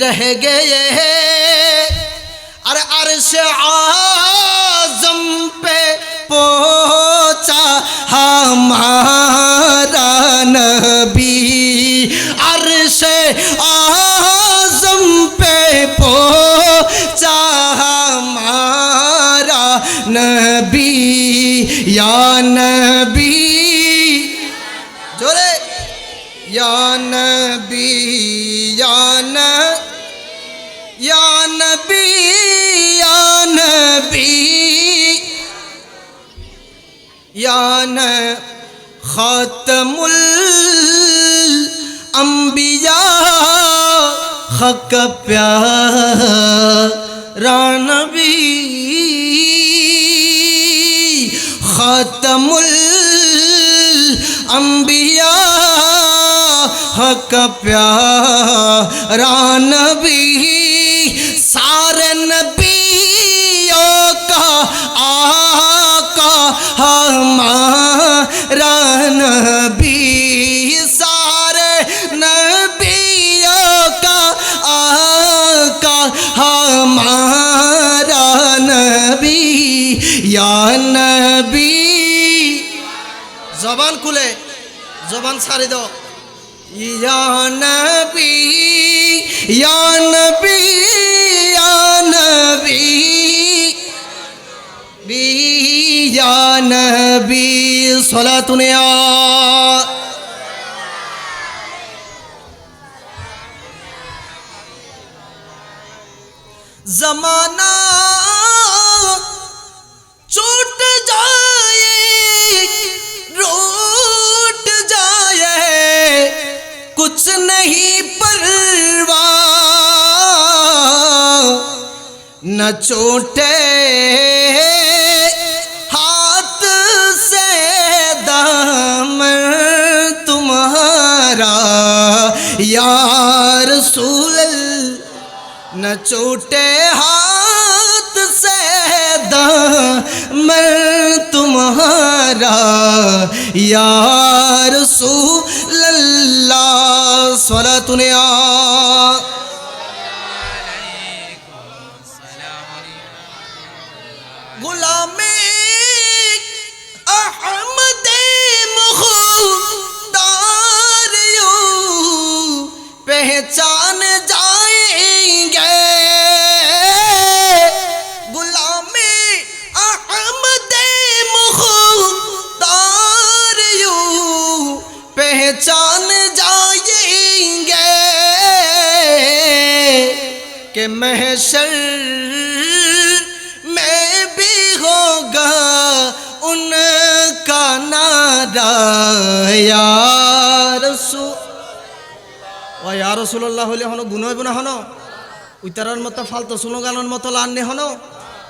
रह गए अरे अर्श आज़म पे पहुंचा हमारा नबी अर्श आज़म पे पहुंचा हमारा नबी या नबी जोरे या नबी या नबी या नबी या नबी या न खातमुल अंबिया हक प्यारा नबी खातमुल अंबिया हक प्यारा नबी सारे नबियों का आका हमारा नबी सारे नबियों का आका हमारा नबी या नबी जबान खुले जबान सारी दो या नबी या नबी या नबी या नबी सलातुन या ज़माना छूट जाए रूठ जाए कुछ नहीं परवाह न छूटे हाथ से दामन तुम्हारा या रसूल न छूटे हाथ से दामन तुम्हारा या रसूल अल्लाह सलातुन या गुलामे अहमदे मुख्तार यूं पहचान जाएंगे गुलामे अहमदे मुख्तार यूं पहचान जाएंगे कि महशर होगा उनका नारा या रसूलुल्लाह হলে হনো গুণ হইব না হনো উইতারার মতো ফালতু স্লোগানের মতো লাননি হনো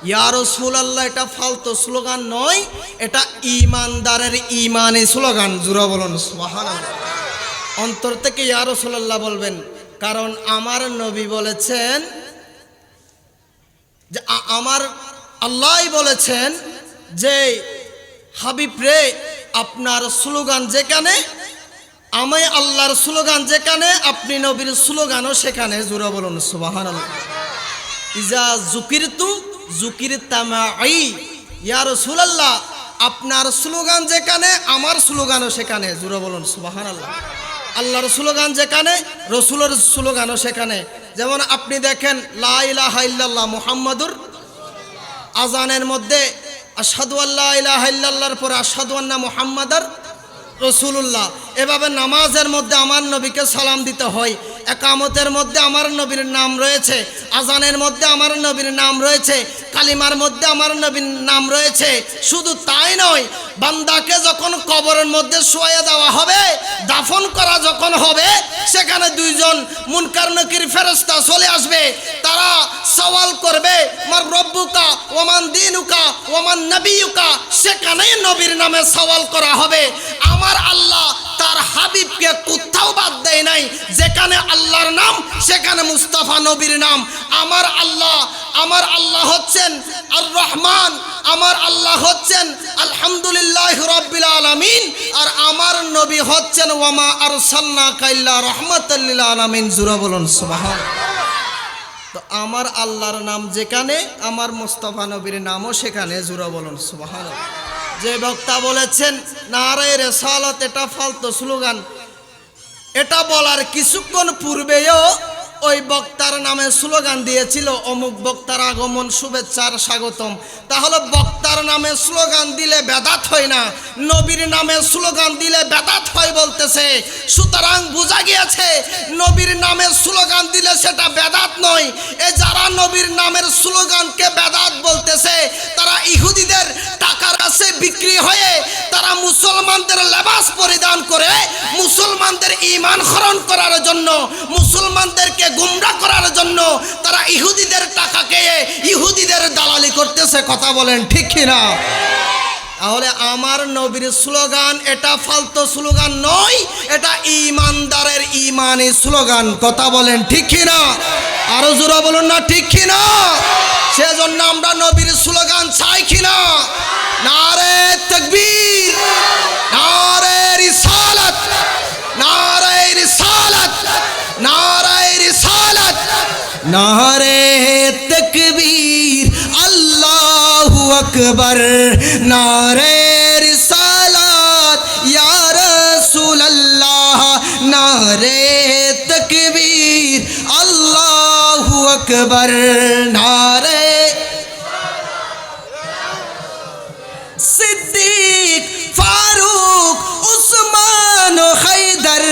ইয়া রাসূলুল্লাহ এটা ফালতু স্লোগান নয় এটা ঈমানদারের ঈমানি স্লোগান জোরে বলুন সুবহানাল্লাহ অন্তর থেকে ইয়া রাসূলুল্লাহ বলবেন কারণ আমার নবী বলেছেন যে আমার আল্লাহ বলেছেন যে হাবিব রে আপনার স্লোগান যেখানে আমি আল্লাহর স্লোগান যেখানে আপনি নবীর স্লোগানও সেখানে জোরে বলুন সুবহানাল্লাহ ইজা যুকিরতু যুকিরতা মাই ইয়া রাসূলুল্লাহ আপনার স্লোগান যেখানে আমার স্লোগানও সেখানে জোরে বলুন সুবহানাল্লাহ আল্লাহর স্লোগান যেখানে রাসূলের স্লোগানও সেখানে যেমন আপনি দেখেন লা ইলাহা ইল্লাল্লাহ মুহাম্মাদুর আজানের মধ্যে আশহাদু আল্লা ইলাহা ইল্লাল্লাহর পরে আশহাদু আন্না মুহাম্মাদার রাসূলুল্লাহ এভাবে নামাজের মধ্যে আমার নবীকে সালাম দিতে হয় একামতের মধ্যে আমার নবীর নাম রয়েছে আজানের মধ্যে আমার নবীর নাম রয়েছে কালিমার মধ্যে আমার নবীর নাম রয়েছে শুধু তাই নয় বান্দাকে যখন কবরের মধ্যে শুয়ে দেওয়া হবে দাফন করা যখন হবে সেখানে দুইজন মুনকার নকির ফেরেশতা চলে আসবে তারা সওয়াল করবে মার রব্বুকা ওমান দিনুকা ওমান নবিয়ুকা সেখানে নবীর নামে সওয়াল করা হবে আমার আল্লাহ তার হাবিবকে কোথাও বাদ দেয় নাই যেখানে আল্লাহর নাম সেখানে মুস্তাফা নবীর নাম আমার আল্লাহ হচ্ছেন আর রহমান আমার আল্লাহ হচ্ছেন আলহামদুলিল্লাহ রাব্বিল আলামিন আর আমার নবী হচ্ছেন ওয়ামা আরসালনাকা ইল্লা রাহমাতাল লিল আলামিন জোরে বলুন সুবহানাল্লাহ তো আমার আল্লাহর নাম যেখানে, আমার মুস্তাফা নবীর নামও সেখানে। জোরা বলুন সুবহানাল্লাহ। যে বক্তা বলেছেন নারায়ে রিসালাত এটা ফালতু স্লোগান, এটা বলার কিছুক্ষণ পূর্বেও ওই বক্তার নামে স্লোগান দিয়েছিল অমুক বক্তার আগমন শুভেচ্ছার স্বাগতম। তাহলে বক্তার নামে স্লোগান দিলে বেদাত হয় না, নবীর নামে স্লোগান দিলে বেদাত হয় বলতেছে। সুতরাং বোঝা গিয়েছে নবীর নামে স্লোগান দিলে সেটা বেদাত নয়। এ যারা নবীর নামের স্লোগানকে বেদাত বলতেছে তারা ইহুদিদের টাকার কাছে বিক্রি হয়ে তারা মুসলমানদের লেবাস পরিধান করে মুসলমানদের ঈমান হরণ করার জন্য, মুসলমানদেরকে গুমরা করার জন্য তারা ইহুদিদের টাকা খেয়ে ইহুদিদের দালালি করতেছে। কথা বলেন ঠিক কিনা? তাহলে আমার নবীর স্লোগান এটা ফালতু স্লোগান নয়, এটা ঈমানদারের ঈমানি স্লোগান। কথা বলেন ঠিক কিনা? আরো জোরে বলুন না ঠিক কিনা? সেজন্য আমরা নবীর স্লোগান চাই কিনা? নারে তাকবীর, নারে রিসালাত, নারে রিসালাত, নারে রিসালাত, নারে তাকবীর, আল্লাহু আকবার, নারে রিসালাত ইয়া রাসূলুল্লাহ, নারে তাকবীর, আল্লাহু আকবার, নারে সিদ্দিক, ফারুক, উসমান ও হায়দার,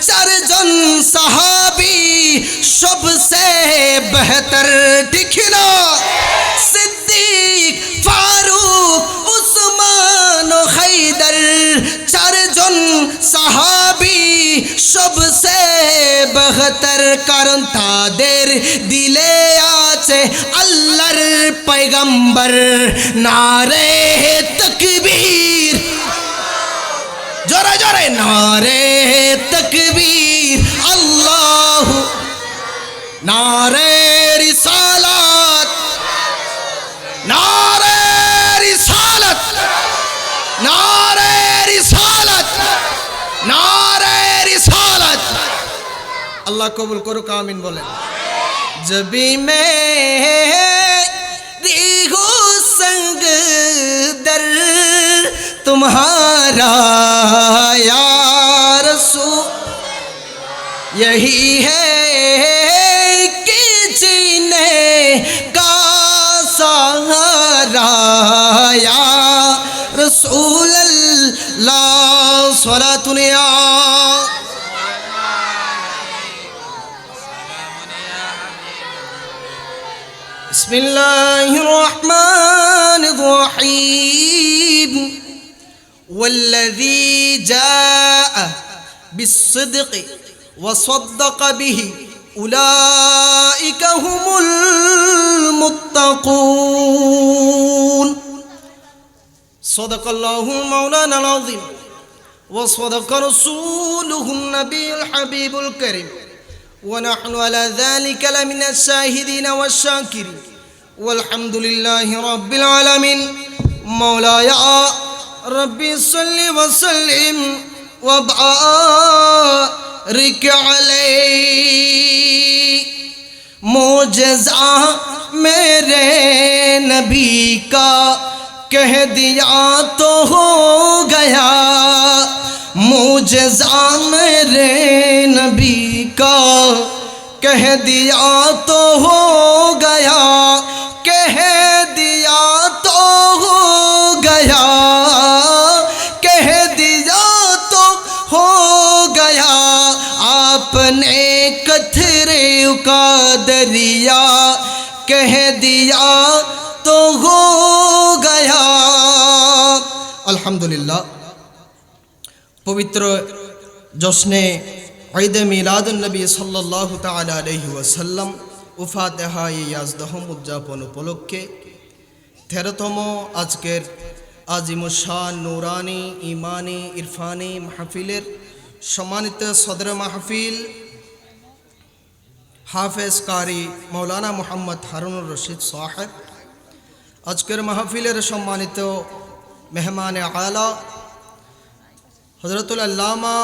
চারজন সাহাবী সবসে বেহতর। ঠিক না? সিদ্দিক, ফারুক, উসমান ও হায়দার, চারজন সাহাবী সবসে বেহতর, কারণ তাদের দিলে আছে আল্লাহর পয়গম্বর। নারে তাকবীর, জোরে জোরে নারে তাকবীর, আল্লাহু, নারে রিসালাত, নারে রিসালাত, নারে রিসালাত, নারে রিসালাত। আল্লাহ কবুল করুক, আমিন বলেন। জবি মেরি হো संग दर तुम्हारा या रसूल, यही है कि जीने का सहारा या रसूल अल्लाह। स्वलातुन या बिस्मिल्लाहिर रहमानिर रहीम। वल्लज़ी जाअ बिस्सिद्क़ि वसद्दक़ बिही उलाइका हुमुल मुत्तक़ून। सदक़ल्लाहुल मौलानाल अज़ीम व सदक़ रसूलुहुन नबियुल हबीबुल करीम ونحن على ذلك لمن الشاهدين والشاكرين والحمد لله رب العالمين। مولاي ربي صل وسلم وبارك عليه। मोजज़ा मेरे नबी का कह दिया तो हो गया, मोजज़ा मेरे नबी का कह दिया तो हो गया, कह दिया तो हो गया, कह दिया तो हो गया। आपने कथरे का दरिया कह दिया तो हो गया। अल्हम्दुलिल्लाह। पवित्र जश्ने ঈদ মিলাদুন নবী সাল্লাল্লাহু তাআলা আলাইহি ওয়াসাল্লাম ও ফাতিহা ইয়াজদাহম উদযাপন উপলক্ষে 13তম আজকের আজিমুশান নুরানি ইমানি ইরফানি মাহফিলের সম্মানিত সদর মাহফিল হাফেজ কারি মৌলানা মুহাম্মদ হারুনুর রশিদ সাহেব, আজকের মাহফিলের সম্মানিত মেহমানে আলা হযরতুল আল্লামা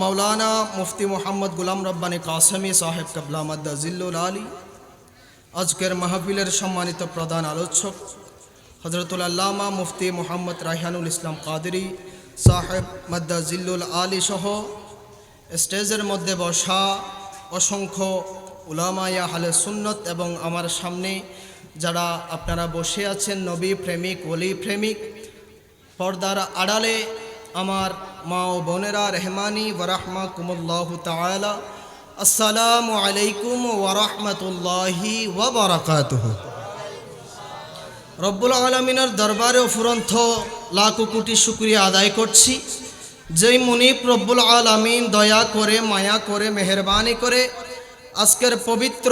मौलाना मुफ्ती मोहम्मद गुलाम रब्बानी कासमी साहिब कबला मद्दा जिल्लुल आली, আজকের মাহফিলের সম্মানিত প্রধান আলোচক হযরতুল আল্লামা মুফতি মুহাম্মদ রায়হানুল ইসলাম কাদেরী সাহেব মাদ্দাজিল্লুল আলী সহ স্টেজের মধ্যে বসা অসংখ্য উলামায়ে আহলে সুন্নত এবং আমার সামনে যারা আপনারা বসে আছেন নবী প্রেমিক ওলি প্রেমিক, পর্দার আড়ালে আমার মা ও বোনেরা, রেহমানি ওয়া রাহমাকুমুল্লাহু তাআলা, আসসালামু আলাইকুম ওয়া রাহমাতুল্লাহি ওয়া বারাকাতুহু। রব্বুল আলামিনের দরবারে অফুরন্ত লাখ কোটি শুকরিয়া আদায় করছি, যেই মুনিব রব্বুল আলামিন দয়া করে, মায়া করে, মেহেরবানি করে আজকের পবিত্র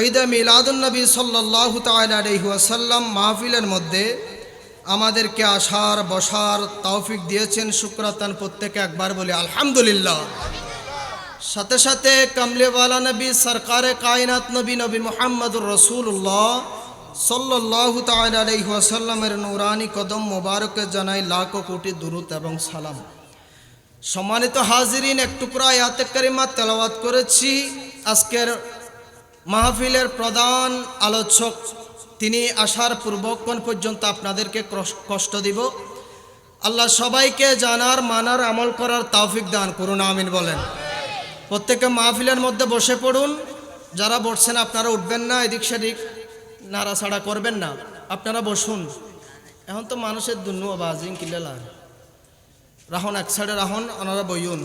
ঈদে মিলাদুন নবী সাল্লাল্লাহু তাআলা আলাইহি ওয়াসাল্লাম মাহফিলের মধ্যে আমাদেরকে আসার বসার তৌফিক দিয়েছেন। শুকরাতান প্রত্যেকে একবার বলি আলহামদুলিল্লাহ। সাথে সাথে কামলেওয়ালা নবী সরকারে কায়নাত নবী মুহাম্মদুর রাসূলুল্লাহ সাল্লাল্লাহু তাআলা আলাইহি ওয়াসাল্লামের নূরানি কদম মোবারকে জানাই লাখো কোটি দুরূদ এবং সালাম। সম্মানিত হাজিরিন, এক টুকরা আয়াতে কারিমা তেলাওয়াত করেছি। আজকের মাহফিলের প্রধান আলোচক তিনি আসার পূর্বক্ষণ পর্যন্ত আপনাদেরকে কষ্ট দিব। আল্লাহ সবাইকে জানার, মানার, আমল করার তৌফিক দান করুন, আমিন বলেন। প্রত্যেকে মাহফিলের মধ্যে বসে পড়ুন। যারা বসছেন আপনারা উঠবেন না, এদিক সেদিক নাড়াছাড়া করবেন না, আপনারা বসুন। এখন তো মানুষের দুনু বাজিং কিলেলা রাহন এক সাইডে রাহন, ওনারা বইউন।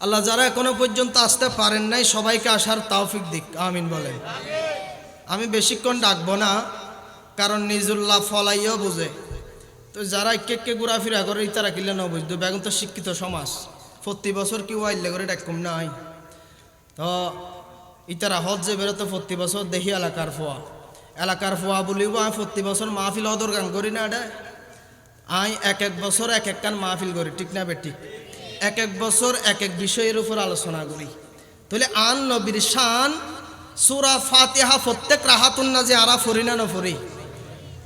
আল্লাহ যারা এখনো পর্যন্ত আসতে পারেন নাই সবাইকে আসার তৌফিক দিক, আমিন বলেন। আমি বেশিক্ষণ ডাকবো না, কারণ নিজুল্লাহ ফলাইও বুঝে। তো যারা একে ঘোরাফেরা করে ইতারা কিলে ন বুঝতো, বেগুন তো শিক্ষিত সমাজ, প্রতি বছর কি ওয়াইলে করে ডাকুম নাই। তো ইতারা হজ যে বেরোতো প্রতি বছর দেখি এলাকার ফোয়া বলিব। আমি প্রতি বছর মাহফিল অদর গান করি না, এটা আই এক বছর এক কান মাহফিল করি, ঠিক না বেঠিক? এক বছর এক বিষয়ের উপর আলোচনা করি। তাহলে আন নবীর শান সূরা ফাতিহা প্রত্যেক রাহাতুন না যে আরা ফরি না নফরি,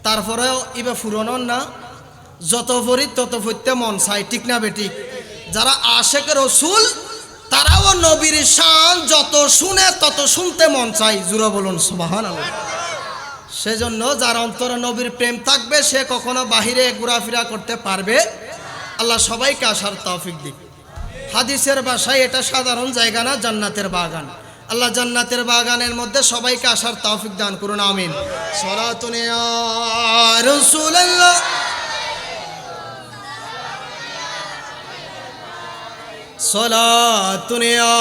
তারপরেও ইবা ফুরনন না, যত ফরি তত ফরতে মন চাই, ঠিক না বেঠিক? যারা আশেক রসুল তারাও নবীর শান যত শুনে তত শুনতে মন চাই, জুরা বলুন সুবহানাল্লাহ। সেজন্য যার অন্তরে নবীর প্রেম থাকবে সে কখনো বাহিরে ঘোরাফেরা করতে পারবে। আল্লাহ সবাইকে আসার তৌফিক দিক। হাদিসের ভাষায় এটা সাধারণ জায়গা না, জান্নাতের বাগান। আল্লাহ জান্নাতের বাগানের মধ্যে সবাইকে আসার তৌফিক দান করুন, আমিন। সালাতুন ইয়া রাসূলুল্লাহ, সালাতুন ইয়া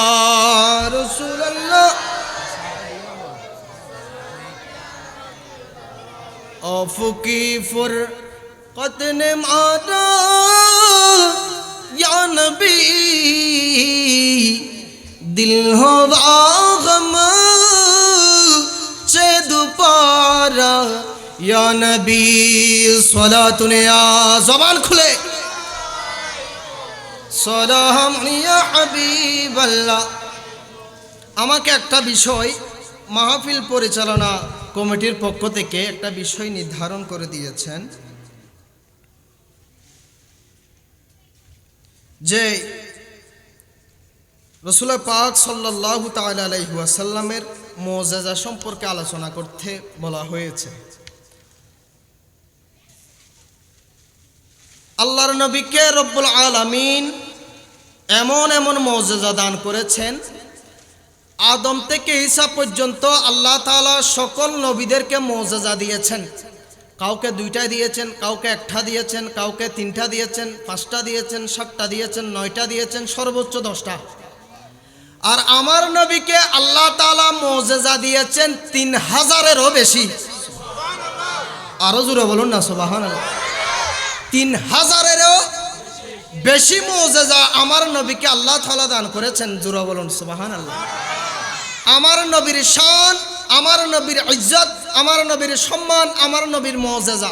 রাসূলুল্লাহ, আফকি ফুরকত নে মারা या नबी दिल हो गम से दोबारा या नबी सलातुन या ज़बान खुले सलाम या हबीबाल्लाह। আমাকে একটা বিষয় মাহফিল পরিচালনা কমিটির পক্ষ থেকে একটা বিষয় নির্ধারণ করে দিয়েছেন যে রাসূল পাক সাল্লাল্লাহু তাআলা আলাইহি ওয়াসাল্লামের মুজিজা সম্পর্কে আলোচনা করতে বলা হয়েছে। আল্লাহর নবীকে রব্বুল আলামিন এমন এমন মুজিজা দান করেছেন, আদম থেকে ঈসা পর্যন্ত আল্লাহ তাআলা সকল নবীদেরকে মুজিজা দিয়েছেন। কাউকে দুইটা দিয়েছেন, কাউকে একটা দিয়েছেন, কাউকে তিনটা দিয়েছেন, পাঁচটা দিয়েছেন, সাতটা দিয়েছেন, নয়টা দিয়েছেন, সর্বোচ্চ 10টা। আর আমার নবীকে আল্লাহ তাআলা মুজিজা দিয়েছেন 3000-এরও বেশি। আরো জোরে বলুন না সুবহানাল্লাহ। 3000-এরও বেশি মুজিজা আমার নবীকে আল্লাহ তাআলা দান করেছেন, জোরে বলুন সুবহানাল্লাহ। আমার নবীর শান, আমার নবীর ইজ্জত, আমার নবীর সম্মান, আমার নবীর মুজিজা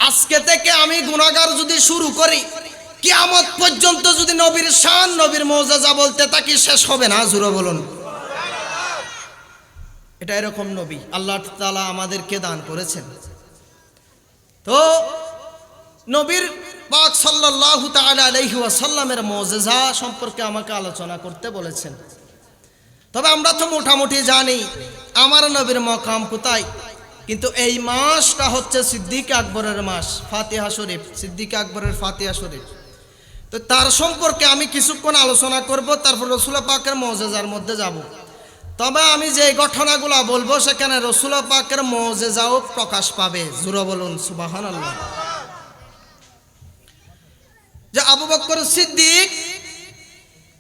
আজকে থেকে আমি গুনাহগার যদি শুরু করি, কিয়ামত পর্যন্ত যদি নবীর শান, নবীর মুজিজা বলতে থাকি, শেষ হবে না, জোরে বলুন। এটা এরকম নবী আল্লাহ তাআলা আমাদেরকে দান করেছেন। তো নবীর পাক সাল্লাল্লাহু তাআলা আলাইহি ওয়াসাল্লামের মুজিজা সম্পর্কে আমাকে আলোচনা করতে বলেছেন। তবে আমরা তো মোটামুটি জানি আমার নবীর মকাম কোথায়, কিন্তু এই মাসটা হচ্ছে সিদ্দিক আকবরের মাস, ফাতিহা শরীফ, সিদ্দিক আকবরের ফাতিহা শরীফ। তো তার সম্পর্কে আমি কিছুক্ষণ আলোচনা করব, তারপর রসুল পাকের মুজিজার মধ্যে যাব। তবে আমি যে ঘটনাগুলো বলবো সেখানে রসুল পাকের মুজিজাও প্রকাশ পাবে। জোরে বলুন সুবহানাল্লাহ। যে আবু বকর সিদ্দিক,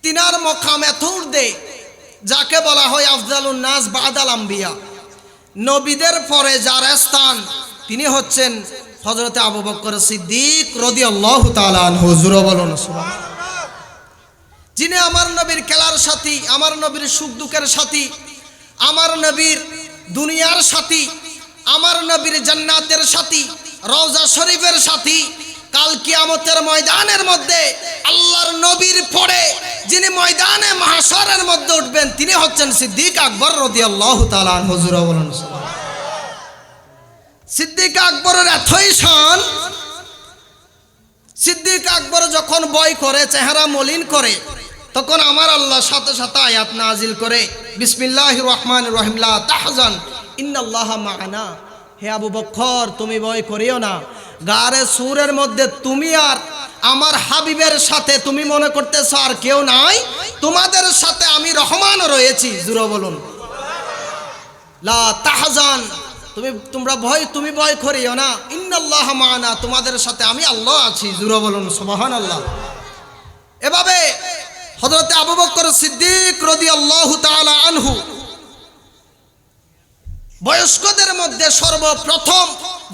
তিনার মকাম এত ঊর্ধ্বে, যাকে বলা হয় আফজালুন নাস বাদাল আম্বিয়া, নবীদের পরে যার স্থান তিনি হচ্ছেন হযরতে আবু বকর সিদ্দিক রাদিয়াল্লাহু তাআলা আনহু। জোরে বলুন সুবহানাল্লাহ। যিনি আমার নবীর খেলার সাথী, আমার নবীর সুখ দুঃখের সাথী, আমার নবীর দুনিয়ার সাথী, আমার নবীর জান্নাতের সাথী, রওজা শরীফের সাথী। কাল কিয়ামতের ময়দানের মধ্যে আল্লাহর নবীর পরে যিনি ময়দানে মাহশরের মধ্যে উঠবেন তিনি হচ্ছেন সিদ্দিক আকবর রাদিয়াল্লাহু তাআলা আনহু। জোরে বলুন সুবহানাল্লাহ। সিদ্দিক আকবরের এতই শান, সিদ্দিক আকবর যখন বয় করে, চেহারা মলিন করে, তখন আমার আল্লাহ সাথে সাথে আয়াত নাজিল করে, বিসমিল্লাহির রহমানির রহিম, লা তাহজান ইন্নাল্লাহা মা'ানা। হে আবু বকর, তুমি ভয় করিও না, গারে সুরের মধ্যে তুমি আর আমার হাবিবের সাথে তুমি মনে করতেছো আর কেউ নাই, তোমাদের সাথে আমি রহমান রয়েছি। জোরে বলুন লা তাহজান, তুমি ভয় করিও না, ইন্নাল্লাহা মা'ানা, তোমাদের সাথে আমি আল্লাহ আছি। জোরে বলুন সুবহানাল্লাহ। এভাবে হযরত আবু বকর সিদ্দিক রাদিয়াল্লাহু তাআলা আনহু বয়স্কদের মধ্যে সর্বপ্রথম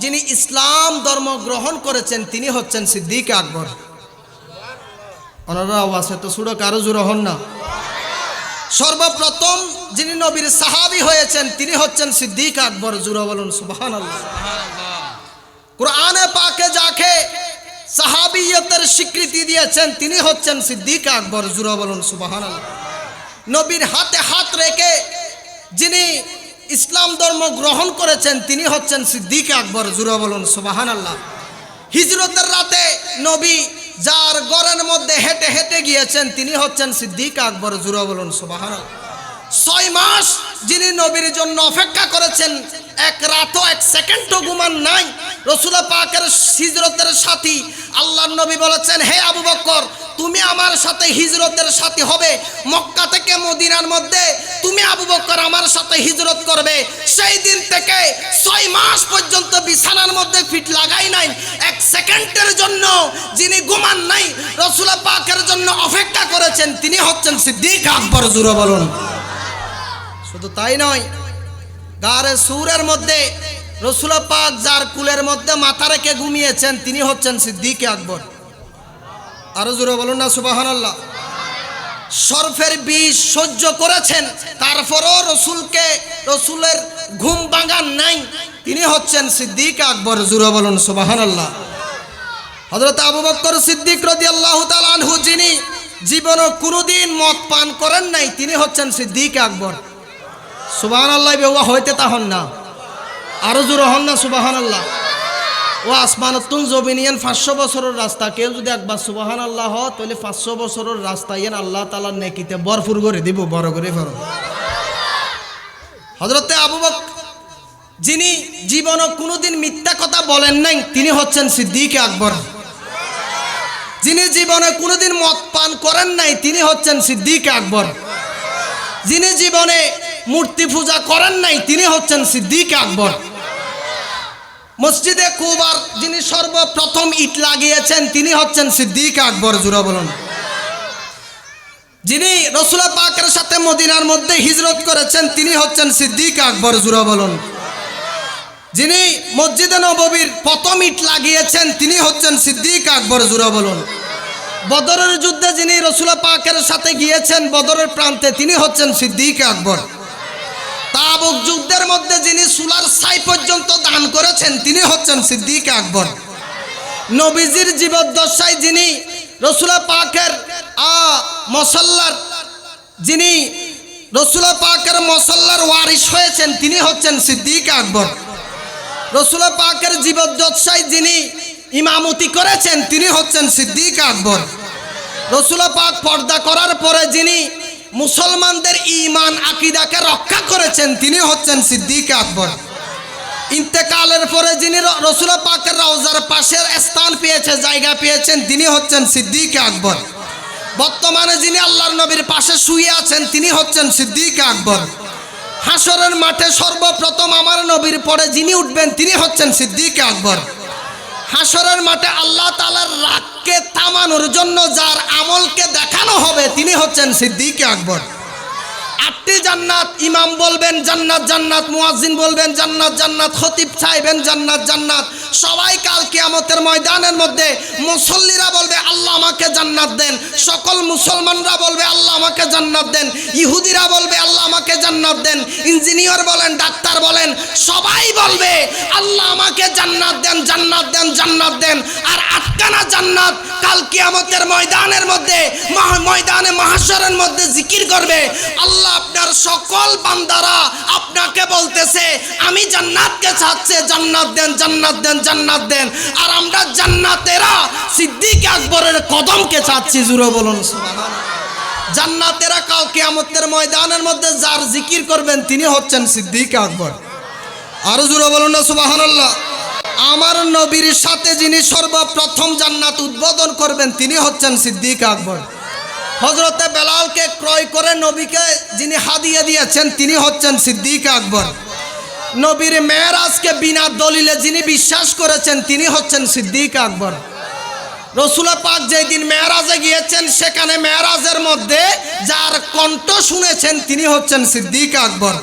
যিনি ইসলাম ধর্ম গ্রহণ করেছেন তিনি হচ্ছেন সিদ্দিক আকবর। ওনারা আওয়াজ এত সুড়ো কারো জোরে হন না। সর্বপ্রথম যিনি নবীর সাহাবী হয়েছেন তিনি হচ্ছেন সিদ্দিক আকবর। জোরে বলুন সুবহানাল্লাহ। কোরআনে পাকে যাকে সাহাবিয়তের স্বীকৃতি দিয়েছেন তিনি হচ্ছেন সিদ্দিক আকবর। জোরে বলুন সুবহানাল্লাহ। নবীর হাতে হাত রেখে যিনি ইসলাম ধর্ম গ্রহণ করেছেন তিনি হচ্ছেন সিদ্দিক আকবর। জোরে বলুন সুবহানাল্লাহ। হিজরতের রাতে নবী যার ঘরের মধ্যে হেঁটে হেঁটে গিয়েছেন তিনি হচ্ছেন সিদ্দিক আকবর। জোরে বলুন সুবহানাল্লাহ। 6 মাস যিনি নবীর জন্য অপেক্ষা করেছেন, এক রাতও এক সেকেন্ডও ঘুমান নাই, রাসূল পাকের হিজরতের সাথী আল্লাহর নবী বলেছেন, হে আবু বকর, তুমি আমার সাথে হিজরতের সাথী হবে, মক্কা থেকে মদিনার মধ্যে তুমি আবু বকর আমার সাথে হিজরত করবে। সেই দিন থেকে 6 মাস পর্যন্ত বিছানার মধ্যে ফিট লাগাই নাই, এক সেকেন্ডের জন্য যিনি ঘুমান নাই, রাসূল পাকের জন্য অপেক্ষা করেছেন তিনি হচ্ছেন সিদ্দিক আকবর। জোরে বলুন। শুধু তাই নয়, গারে সুরের মধ্যে রাসূল পাক যার কুলের মধ্যে মাথা রেখে ঘুমিয়েছেন তিনি হচ্ছেন সিদ্দিক আকবর। আরো জোরে বলুন না সুবহানাল্লাহ। সরফের বিষ সহ্য করেছেন, তারপরও রসুলের ঘুম ভাঙান নাই, তিনি হচ্ছেন সিদ্দিক আকবর। জোরে বলুন সুবহানাল্লাহ। হযরত আবু বকর সিদ্দিক রাদিয়াল্লাহু তাআলা আনহু যিনি জীবনে কোনোদিন মদ পান করেন নাই তিনি হচ্ছেন সিদ্দিক আকবর। সুবহানাল্লাহ। বেওয়া হইতে তাহন না, আরো জোরে হন না সুবহানাল্লাহ। ও আসমানতুন জমিনিয়ান 500 বছরের রাস্তা, কেউ যদি একবার সুবহানাল্লাহ হয় তাহলে 500 বছরের রাস্তা ইয়ান আল্লাহ তাআলার নেকিতে ভরপুর করে দিব, বড় করে ফেরো। হযরতে আবু বকর যিনি জীবনে কোনোদিন মিথ্যা কথা বলেন নাই তিনি হচ্ছেন সিদ্দিক আকবর। যিনি জীবনে কোনোদিন মদ পান করেন নাই তিনি হচ্ছেন সিদ্দিক আকবর। যিনি জীবনে মূর্তি পূজা করেন নাই তিনি হচ্ছেন সিদ্দিক আকবর। মসজিদে কুবার যিনি সর্বপ্রথম ইট লাগিয়েছেন তিনি হচ্ছেন সিদ্দিক আকবর। জোরে বলুন। যিনি রাসূল পাকের সাথে মদিনার মধ্যে হিজরত করেছেন তিনি হচ্ছেন সিদ্দিক আকবর। জোরে বলুন। যিনি মসজিদে নববীর প্রথম ইট লাগিয়েছেন তিনি হচ্ছেন সিদ্দিক আকবর। জোরে বলুন। বদরের যুদ্ধে যিনি রাসূল পাকের সাথে গিয়েছেন বদরের প্রান্তে তিনি হচ্ছেন সিদ্দিক আকবর। তাবুক যুদ্ধের মধ্যে যিনি সুলার ছাই পর্যন্ত দান করেছেন তিনি হচ্ছেন সিদ্দিক আকবর। নবীজির জীবদ্দশায় যিনি রাসূল পাকের মুসাল্লার যিনি রাসূল পাকের মুসাল্লার ওয়ারিস হয়েছেন তিনি হচ্ছেন সিদ্দিক আকবর। রাসূল পাকের জীবদ্দশায় যিনি ইমামতি করেছেন তিনি হচ্ছেন সিদ্দিক আকবর। রাসূল পাক পর্দা করার পরে যিনি মুসলমানদের ঈমান আকীদাকে রক্ষা করেছেন তিনি হচ্ছেন সিদ্দিক আকবর। ইন্তেকালের পরে যিনি রাসূল পাকের রওজার পাশের স্থান পেয়েছে, জায়গা পেয়েছেন, তিনি হচ্ছেন সিদ্দিক আকবর। বর্তমানে যিনি আল্লাহর নবীর পাশে শুয়ে আছেন তিনি হচ্ছেন সিদ্দিক আকবর। হাসরের মাঠে সর্বপ্রথম আমার নবীর পরে যিনি উঠবেন তিনি হচ্ছেন সিদ্দিক আকবর। হাসরের মাঠে আল্লাহ তাআলার রাগকে থামানোর জন্য যার আমলকে দেখানো হবে তিনি হচ্ছেন সিদ্দিক আকবর। 8টি জান্নাত, ইমাম বলবেন জান্নাত জান্নাত, মুয়াজ্জিন বলবেন জান্নাত জান্নাত, খতিব চাইবেন জান্নাত জান্নাত। সবাই কাল কিয়ামতের ময়দানের মধ্যে মুসল্লিরা বলবে আল্লাহ আমাকে জান্নাত দেন, সকল মুসলমানরা বলবে আল্লাহ আমাকে জান্নাত দেন, ইহুদিরা বলবে আল্লাহ আমাকে জান্নাত দেন, ইঞ্জিনিয়ার বলেন, ডাক্তার বলেন, সবাই বলবে আল্লাহ আমাকে জান্নাত দেন জান্নাত দেন জান্নাত দেন। আর 8খানা জান্নাত কাল কিয়ামতের ময়দানের মধ্যে ময়দানে মাহশরের মধ্যে জিকির করবে। আল্লাহ আপনার সকল বান্দারা আপনাকে বলতেছে আমি জান্নাতকে চাচ্ছে, জান্নাত দেন জান্নাত দেন জান্নাত দেন। আর আমরা জান্নাতেরা সিদ্দিক আকবরের কদমকে চাচ্ছি। জোরে বলুন সুবহানাল্লাহ। জান্নাতেরা কাল কিয়ামতের ময়দানের মধ্যে যার জিকির করবেন তিনি হচ্ছেন সিদ্দিক আকবর। আরো জোরে বলুন না সুবহানাল্লাহ। আমার নবীর সাথে যিনি সর্বপ্রথম জান্নাত উদ্বোধন করবেন তিনি হচ্ছেন সিদ্দিক আকবর। হযরতে বেলালকে ক্রয় করে নবীকে যিনি হাদিয়া দিয়েছেন তিনি হচ্ছেন সিদ্দিক আকবর। নবীর মেরাজকে বিনা দলিলে যিনি বিশ্বাস করেছেন তিনি হচ্ছেন সিদ্দিক আকবর। রাসূল পাক যেদিন মেরাজে গিয়েছেন সেখানে মেরাজের মধ্যে যার কণ্ঠ শুনেছেন তিনি হচ্ছেন সিদ্দিক আকবর।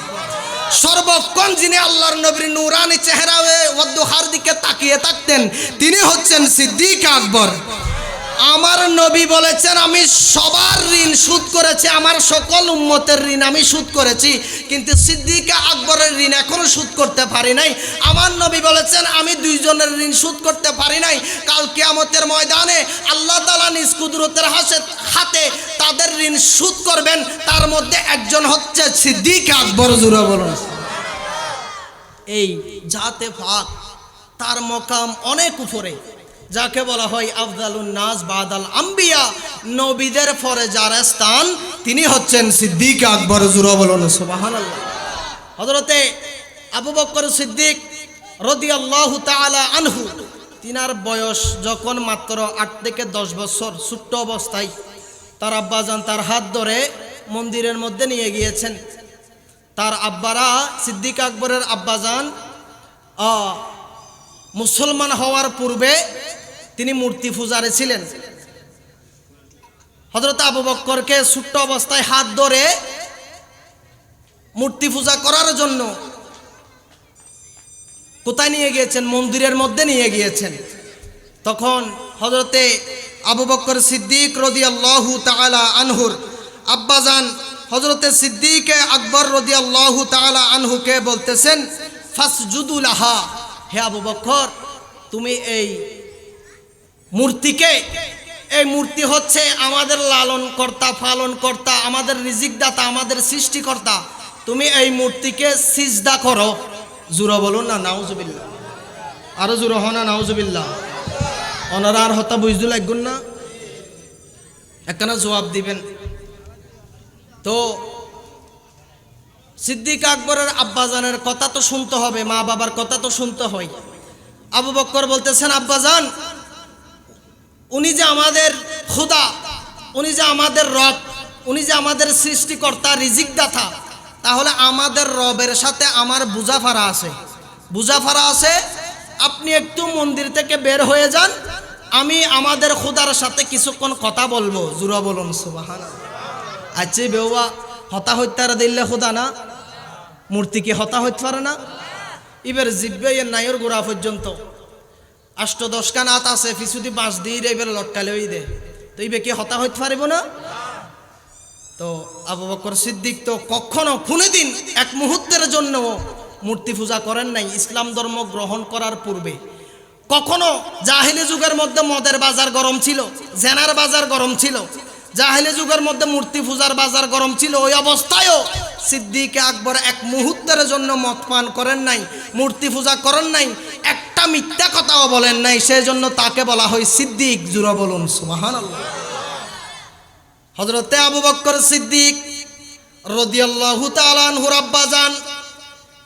সর্বক্ষণ যিনি আল্লাহর নবীর নূরানি চেহারা ওয়াদ্দুহার দিকে তাকিয়ে থাকতেন তিনি হচ্ছেন সিদ্দিক আকবর। আমার নবী বলেছেন আমি সবার ঋণ শোধ করেছি, আমার সকল উম্মতের ঋণ আমি শোধ করেছি, কিন্তু সিদ্দিক আকবরের ঋণ এখনো শোধ করতে পারি নাই। আমার নবী বলেছেন আমি 2 জনের ঋণ শোধ করতে পারি নাই। কাল কিয়ামতের ময়দানে আল্লাহ তাআলা নিজ কুদরতের হাতে তাদের ঋণ শোধ করবেন, তার মধ্যে একজন হচ্ছে সিদ্দিক আকবর। জোরে বলুন। এই জাতে পাক তার মকাম অনেক উপরে, যাকে বলা হয় আফদালুন নাস বাদাল আম্বিয়া, নবীদের পরে যার স্থান তিনি হচ্ছেন সিদ্দিক আকবর। জোরে বলুন সুবহানাল্লাহ। হযরতে আবু বকর সিদ্দিক রাদিয়াল্লাহু তাআলা আনহু, তিনার বয়স যখন মাত্র 8 থেকে 10 বছর, ছোট্ট অবস্থায় তার আব্বাজান তার হাত ধরে মন্দিরের মধ্যে নিয়ে গিয়েছেন। তার আব্বারা সিদ্দিক আকবরের আব্বাজান মুসলমান হওয়ার পূর্বে তিনি মূর্তি পূজারী ছিলেন। হযরত আবু বকরকে ছোট্ট অবস্থায় হাত ধরে মূর্তি পূজা করার জন্য কোথায় নিয়ে গিয়েছেন? মন্দিরের মধ্যে নিয়ে গিয়েছেন। তখন হযরতে আবু বকর সিদ্দিক রাদিয়াল্লাহু তাআলা আনহুর আব্বাজান হযরতে সিদ্দিক আকবর রাদিয়াল্লাহু তাআলা আনহুকে বলতেছেন ফাসজুদু লাহা, হে আবু বকর তুমি এই মূর্তিকে, এই মূর্তি হচ্ছে আমাদের লালন কর্তা পালন কর্তা, আমাদের রিজিক দাতা, আমাদের সৃষ্টিকর্তা, তুমি এই মূর্তিকে সিজদা করো। জোরে বলুন না নাউজুবিল্লাহ। আরো জোরে হনা নাউজুবিল্লাহ। ওনারা আর হতা বুঝতে লাগবেন না, একখানা জবাব দিবেন। তো সিদ্দিক আকবরের আব্বাজানের কথা তো শুনতে হবে, মা বাবার কথা তো শুনতে হয়। আবু বকর বলতেছেন আব্বাজান উনি যে আমাদের খোদা, উনি যে আমাদের রব, উনি যে আমাদের সৃষ্টিকর্তা রিজিক দাতা, তাহলে আমাদের রবের সাথে আমার বুঝাফারা আছে, বুঝাফারা আছে। আপনি একটু মন্দির থেকে বের হয়ে যান, আমি আমাদের খোদার সাথে কিছুক্ষণ কথা বলবো। জোরে বলুন সুবহানাল্লাহ। আচ্ছা বেওয়া হতা হত্যার দিল্লে খোদা না, মূর্তি কি হতা হইতে পারে না? এবার জিব্বে এর নাইয়ের গোড়া পর্যন্ত 8-10 খান হাত আছে, পিছুদি বাঁশ দিয়ে এবার লটকালে ওই দে, তো এইবার কি হতা হইতে পারিব না? তো আবু বকর সিদ্দিক তো কখনো কোনোদিন এক মুহূর্তের জন্য মূর্তি পূজা করেন নাই। ইসলাম ধর্ম গ্রহণ করার পূর্বে কখনো জাহিলি যুগের মধ্যে মদের বাজার গরম ছিল, জেনার বাজার গরম ছিল, জাহিলি যুগের মধ্যে মূর্তি পূজার বাজার গরম ছিল। ওই অবস্থায়ও সিদ্দিক আকবর এক মুহূর্তের জন্য মদ পান করেন নাই, মূর্তি পূজা করেন নাই, একটা মিথ্যা কথাও বলেন নাই। সেই জন্য তাকে বলা হয় সিদ্দিক। জোরে বলুন সুবহানাল্লাহ। হযরতে আবু বকর সিদ্দিক রাদিয়াল্লাহু তাআলা আনহুর আব্বাজান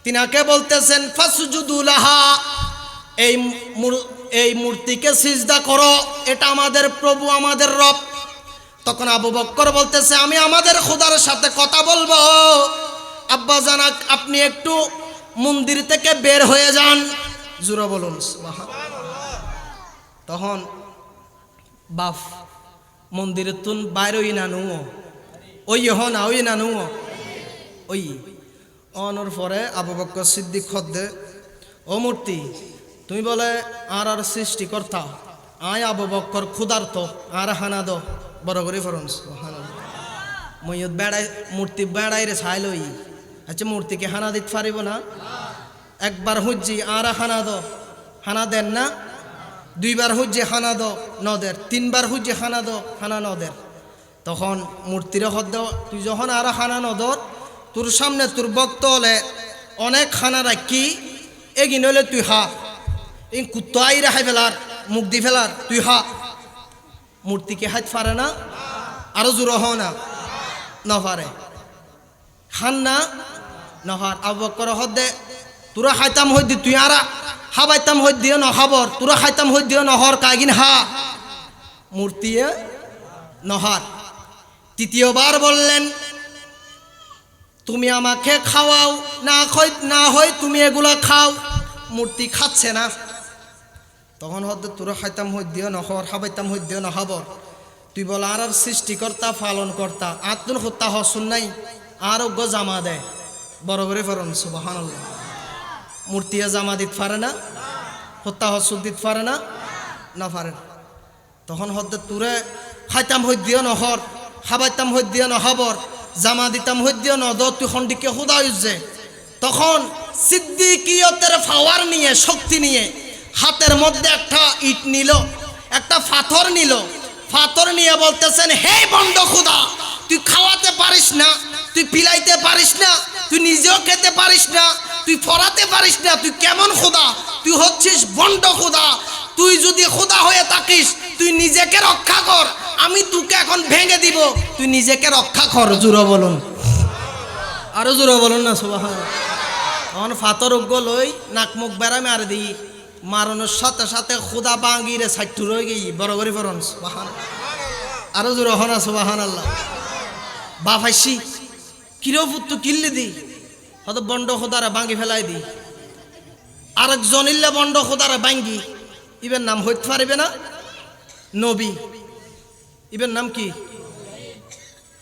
তিনাকে বলতেছেন ফাসজুদু লাহা, এই মূর্তিকে সিজদা করো, এটা আমাদের প্রভু, আমাদের রব। তখন আবু বকর বলতেছে আমি আমাদের খোদার সাথে কথা বলবো, আব্বাজান আপনি একটু মন্দির থেকে বের হয়ে যান। জোরে বলুন সুবহানাল্লাহ। তখন বাপ মন্দিরের তুন বাইর হই না নু, ওই হ না ওই না নু ওই অনর পরে আবু বকর সিদ্দিক খদ্দে ও মূর্তি তুমি বলে আর সৃষ্টিকর্তা, আয় আবু বকর ক্ষুধার্ত, আর হানা দো বড় করে ফরন সুবহানাল্লাহ। মইয়ত বেড়াই মূর্তি বেড়াই রে ছাই লই, আচ্ছা মূর্তিকে হানা দিতে পারিব না? একবার হুজ্জি আর হানা দো, হানা দেন না? দুইবার হুজ্জি হানা দো নদের, তিনবার হুজ্জি হানা দো, হানা নদের। তখন মূর্তির হদ্দ তুই যখন আর হানা নদর, তোর সামনে তোর বক্ত হলে অনেক খানা রাখি এগিন হলে তুই হা, এই কুত্তো আই রেহাই ফেলার, মুখ দি ফেলার, তুই হা। মূর্তিকে হাত পারে না? আরো জোর হ না, নফারে খান না নহার। আবু বকর হদ্দে তোরা খাইতাম হই দি, তুই আর হাবাইতাম হই দিও নহাবর, তোরা খাইতাম হই দিও নহর কাগিন হা। মূর্তিয়ে নহার। তৃতীয়বার বললেন তুমি আমাকে খাওয়াও, না হয় তুমি এগুলা খাও। মূর্তি খাচ্ছে না। তখন হদ্দে তোরা খাইতাম হই দিও নহর, হাবাইতাম হই দিও নহাবর, তুই বল আর সৃষ্টিকর্তা পালন কর্তা আত্মন হত্যা হসুন নাই আরোগ্য জামা দেয়, বড় করে ফরন সুবহানাল্লাহ। মূর্তিয়ে জামা দিতে পারে না, হত্যা হসুল দিতে পারে না, না পারে। তখন হদ্দে তুরে খাইতাম হই দিও নহর, হাবাইতাম হই দিও নহবর, জামা দিতাম হই দিও নদ, তুই খন্ডিকে হুদা হইছে। তখন সিদ্দিকিয়তের পাওয়ার নিয়ে, শক্তি নিয়ে হাতের মধ্যে একটা ইট নিল, একটা পাথর নিল, পাথর নিয়ে বলতেছেন হে বন্ড খুদা, তুই খাওয়াতে পারিস না, তুই পিলাইতে পারিস না, তুই নিজেও খেতে পারিস না, তুই ফরাতে পারিস না, তুই কেমন খুদা? তুই হচ্ছিস বন্ড খুদা। তুই যদি খুদা হয়ে থাকিস তুই নিজেকে রক্ষা কর, আমি তোকে এখন ভেঙে দিব, তুই নিজেকে রক্ষা কর। জোরে বলুন, আরো জোরে বলুন না সুবহানাল্লাহ। তখন পাথর উগ্গ লই নাক মুখ বেড়া মার দিই, মারানোর সাথে সাথে খুদা বাঙ্গিরে সাইটু রয়ে গেই, বড় করে ফরন সুবহানাল্লাহ। আরো জোরে হনা সুবহানাল্লাহ। বাফাইসি কিরো পুত্তু কিল্লি দি, হয়তো বন্ড খোদারে বাঙ্গি ফেলাই দি, আরেকজন ইল্লে বন্ড খোদারে বাঙ্গি, ইবের নাম হইতে পারিবে না? নবী। ইবের নাম কি?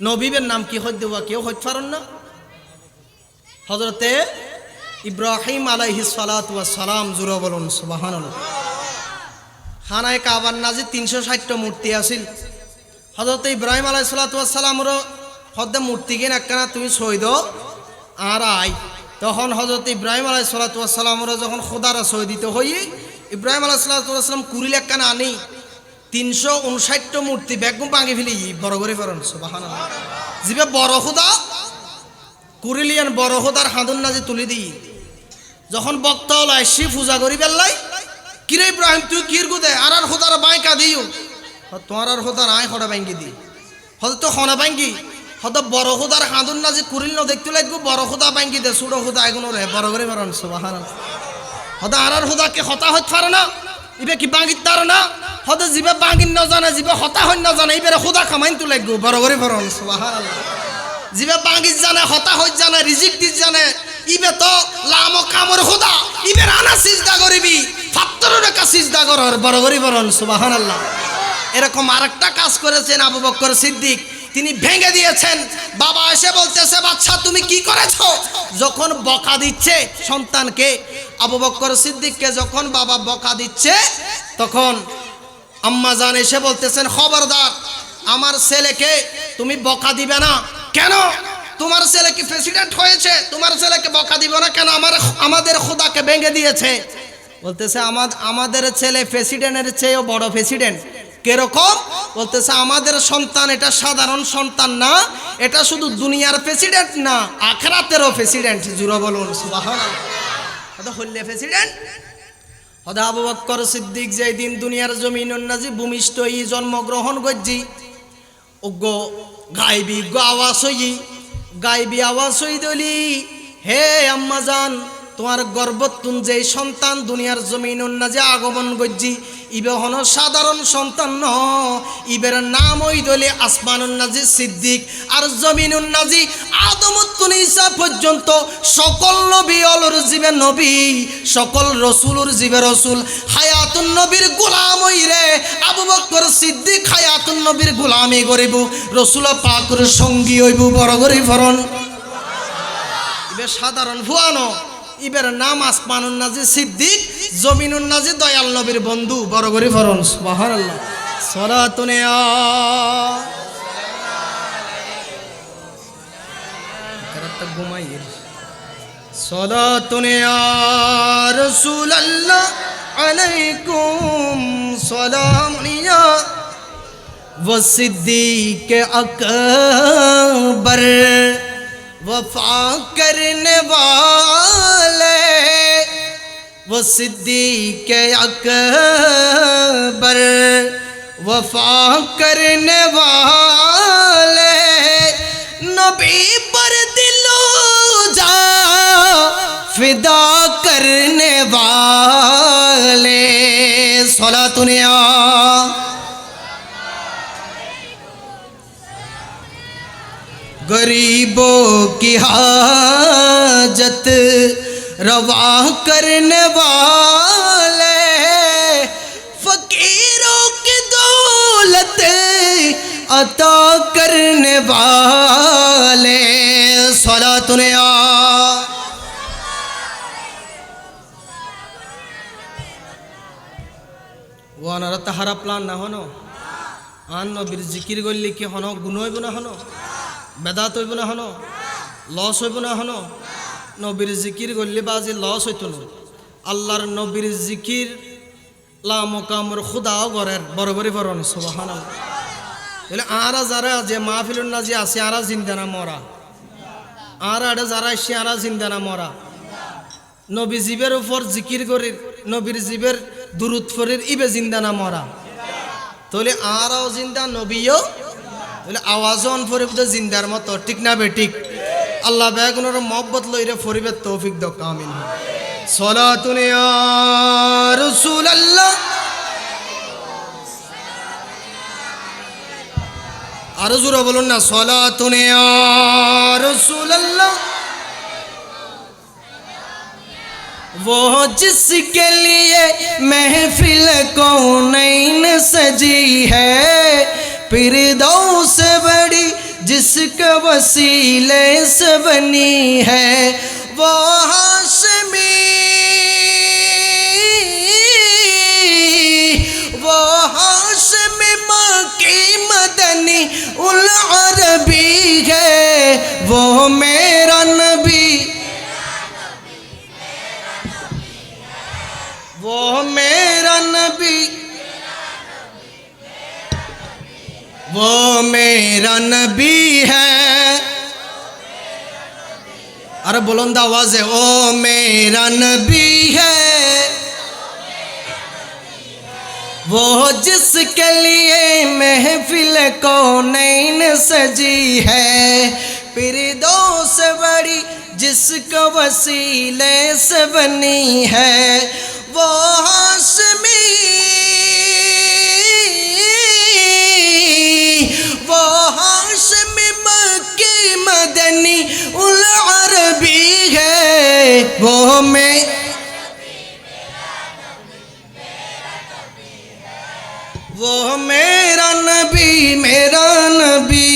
নবীবের নাম কি হইতে দেওয়া কেউ হইতে পারেন না? হযরতে ইব্রাহিম আলাইহিস সালাতু ওয়াস সালাম। জোরে বলুন সুবহানাল্লাহ। খানায় কাবার নাজি 360টা মূর্তি আছিল। হযরতে ইব্রাহিম আলাইহিস সালাতু ওয়াস সালামর হদ্দে মূর্তি কিন একখানা তুমি সই দাও আর আই। তখন হযরত ইব্রাহিম আলাইহিস সালাতু ওয়াস সালামর যখন খোদারা সই দিতে হই, ইব্রাহিম আলাইহিস সালাতু ওয়াস সালাম কুড়িল একখানা আনি 359টা মূর্তি বেগম ভাঙি ফেলি, বড় করে ফেরন সুবহানাল্লাহ। জিবে বড় খোদা কুড়িলিয়ান বড় খোদার হাঁদুন নাজি তুলি দিই। যখন বক্তা হল আসি পূজা করি বেল্লাই, কিরে ইব্রাহিম তুই কির গুদে আর খোদার বাইকা দিও, তোমার আর খোদার আয় খড়া ভাঙ্গি দি, হয়তো তো খনা ভাঙ্গি, হয়তো বড় খোদার হাঁদুন নাজি কুড়িল ন দেখতে লাগবো, বড় খোদা ভাঙ্গি দে, ছোট খোদা এগুলো রে বড় করে ফেরন সুবহানাল্লাহ। হয়তো আর খোদাকে হতা হইতে পারে না, ইবে কি বাঙ্গিত তার না, হয়তো জিবে বাঙ্গিন ন জানে, জিবে হতা হইন না জানে, ইবে খোদা খামাইন তো লাগবো, বড় করে ফেরন সুবহানাল্লাহ। জিবে বাঙ্গিত জানে, হতা হইত জানে, রিজিক দিত জানে, ইবে তো লাম কামর খোদা, ইবে রানা সিজদা করিবি, ফাত্তরের কা সিজদা করর, বড় করে ফেরন সুবহানাল্লাহ। এরকম আরেকটা কাজ করেছেন আবু বকর সিদ্দিক, তিনি ভেঙে দিয়েছেন। বাবা এসে বলতেছে বাচ্চা তুমি কি করেছো? যখন বকা দিচ্ছে সন্তানকে, আবু বকর সিদ্দিককে যখন বাবা বকা দিচ্ছে, তখন আম্মা জান এসে বলতেছেন খবরদার আমার ছেলেকে তুমি বকা দিবে না। কেন? তোমার ছেলে কি প্রেসিডেন্ট হয়েছে? তোমার ছেলেকে বকা দিব না কেন? আমাদের খোদাকে ভেঙে দিয়েছে। বলতেছে আমাদের ছেলে প্রেসিডেন্টের চেয়েও বড় প্রেসিডেন্ট। কিরকম? বলতেছে আমাদের সন্তান এটা সাধারণ সন্তান না, এটা শুধু দুনিয়ার প্রেসিডেন্ট না, আখিরাতেরও প্রেসিডেন্ট। জুড়ে বলুন সুবহানাল্লাহ। এটা হইলে প্রেসিডেন্ট হদা আবু বকর সিদ্দিক যেই দিন দুনিয়ার জমিন নাজি ভূমিষ্ঠ ই জন্মগ্রহণ করছি, ওগো গাইবি আওয়াজ হই গাইবি আওয়াজ হইদলি, হে আম্মা জান, তোমার গর্ভতুন যে সন্তান দুনিয়ার জমিন যে আগমন গজ্জি, ইবে হন সাধারণ সন্তান ন, ইবের নাম হইদলি আসমানুন নাজি সিদ্দিক, আর জমিনুন নাজি আদমুত্তুন ঈসা পর্যন্ত সকল নবী অলর জীবে নবী, সকল রসুলুর জীবে রসুল। হায়াতুন নবীর গোলাম হইরে আবু বকর সিদ্দিক হায়াতুন নবীর গোলামি করিব, রসুল পাকের সঙ্গী হইব, বড় করে ফরন। ইবে সাধারণ ভুয়ানো, ইবের নাম আসমানুন নাজি সিদ্দিক, জমিনুন নাজি দয়াল নবীর বন্ধু, বড় করে ফরন। সুবহানাল্লাহ। সালাতুন ইয়া করত ঘুমাইর, সালাতুন ইয়া রাসূলুল্লাহ আলাইকুম সালাম ইয়া वसिद्दीक़ अकबर, वफा करने वाले वसिद्दीक़ अकबर, वफा करने वाले नबी पर दिलो जा फिदा करने वाले। सलातुन या गरीबों की हाजत रवा करने वाले, फकीरों की दौलत अता करने वाले। सलातुन या ওয়ানারা তাহারা প্লান না হনো, আন নবীর জিকির করলে কি হনো গুণ হইব না, হনো বেদাত হইব না, হনো লস হইব না, হনো নবীর জিকির করলে বাজি লস হইত না। আল্লাহর নবীর জিকির লা মোকামর খুদাও গরের, বড় বড় বরণ। সুবহানাল্লাহ। বলে আরা যারা যে মাহফিলুন নাজি আছে আরা জিন্দা না মরা, আর আড়ে যারা এসে আরা জিন্দা না মরা, নবী জীবের উপর জিকির করির, নবীর জীবের দুরুদ ফরির, ইবে জিন্দা না মরা। তাহলে আরাও জিন্দা, নবীও তাহলে আওয়াজন ফরিব তো জিন্দার মতো, ঠিক না বে ঠিক? আল্লাহ বেগুনের মহব্বত লইরে ফরিবের তৌফিক দক, আমিন। সালাতুন ইয়া রাসূলুল্লাহ, আরো জোরে বলুন না, সালাতুন ইয়া রাসূলুল্লাহ। वो जिसके लिए महफिल कौनैन सजी है, फिरदौस बड़ी जिसके वसीले से बनी है, वो हाशमी, वो हाशमी मक्की मदनी उल अरबी है, वो मेरा नबी, वो मेरा नबी, वो मेरा नबी है। अरे बुलंद आवाज है, ओ मेरा नबी है, वो जिसके लिए महफिल कौनैन सजी है, फिरदौस बड़ी जिसका वसीले से बनी है, वो हाशमी, वो हाशमी मक्की मदनी उल अरबी है, वो मैं, वो मेरा नबी, मेरा नबी।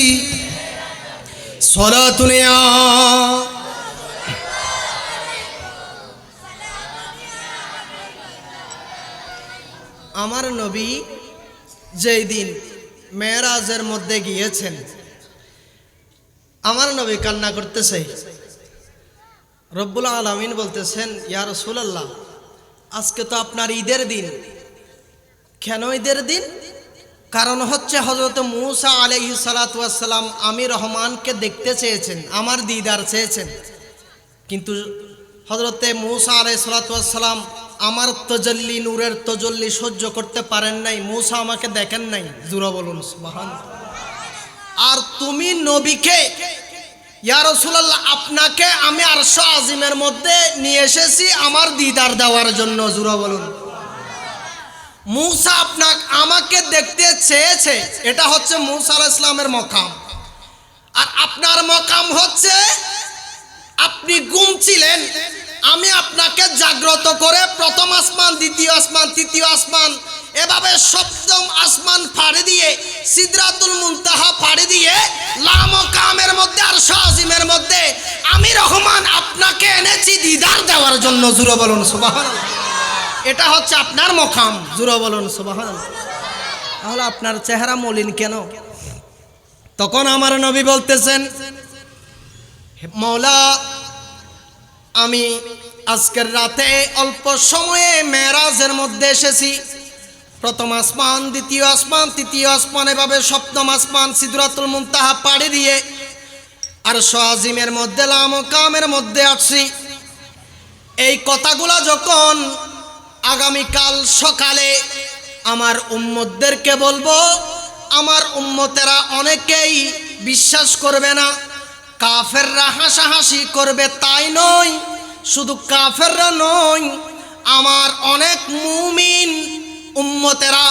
सलातुन या আমার নবী যেই দিন মেরাজের মধ্যে গিয়েছেন, আমার নবী কান্না করতেছে। রব্বুল আলামিন বলতেছেন, ইয়া রাসূলুল্লাহ, আজকে তো আপনার ঈদের দিন। কেন ঈদের দিন? কারণ হচ্ছে হযরত মূসা আলাইহিস সালাতু ওয়াস সালাম আমি রহমানকে দেখতে চেয়েছেন, আমার দিদার চেয়েছেন, কিন্তু হযরতে মূসা আলাইহিস সালাতু ওয়াস সালাম আমার তজল্লি, নূরের তজল্লি সহ্য করতে পারেন নাই, মূসা আমাকে দেখেন নাই। জোরে বলুন সুবহানাল্লাহ। আর তুমি নবীকে ইয়া রাসূলুল্লাহ, আপনাকে আমি আরশ আজিমের মধ্যে নিয়ে এসেছি আমার দিদার দেওয়ার জন্য। জোরে বলুন। মূসা আমাকে দেখতে চেয়েছে, এটা হচ্ছে মূসা আলাইহিস সালামের মকাম। আর আপনার মকাম হচ্ছে আপনি ঘুম ছিলেন, আমি আপনাকে জাগ্রত করে প্রথম আসমান, দ্বিতীয় আসমান, তৃতীয় আসমান, এভাবে সপ্তম আসমান পাড়ি দিয়ে সিদরাতুল মুনতাহা পাড়ি দিয়ে লামকামের মধ্যে আরশ আজিমের মধ্যে আমি রহমান আপনাকে এনেছি দিদার দেওয়ার জন্য। জোরে বলুন সুবহানাল্লাহ। এটা হচ্ছে আপনার মকাম। জোরে বলুন সুবহানাল্লাহ। তাহলে আপনার চেহারা মলিন কেন? তখন আমার নবী বলতেছেন, মওলা, আমি আজকের রাতে অল্প সময়ে মেরাজের মধ্যে এসেছি। প্রথম আসমান, দ্বিতীয় আসমান, তৃতীয় আসমান, এভাবে সপ্তম আসমান সিদরাতুল মুনতাহা পাড়ি দিয়ে আরশ আজিমের মধ্যে লামকামের মধ্যে আসছি। এই কথাগুলো যখন আগামীকাল সকালে আমার উম্মতদেরকে বলবো, আমার উম্মতেরা অনেকেই বিশ্বাস করবে না, কাফেররা হাসাহাসি করবে। তাই নয়, শুধু কাফেররা নয়, আমার অনেক মুমিন উম্মতেরা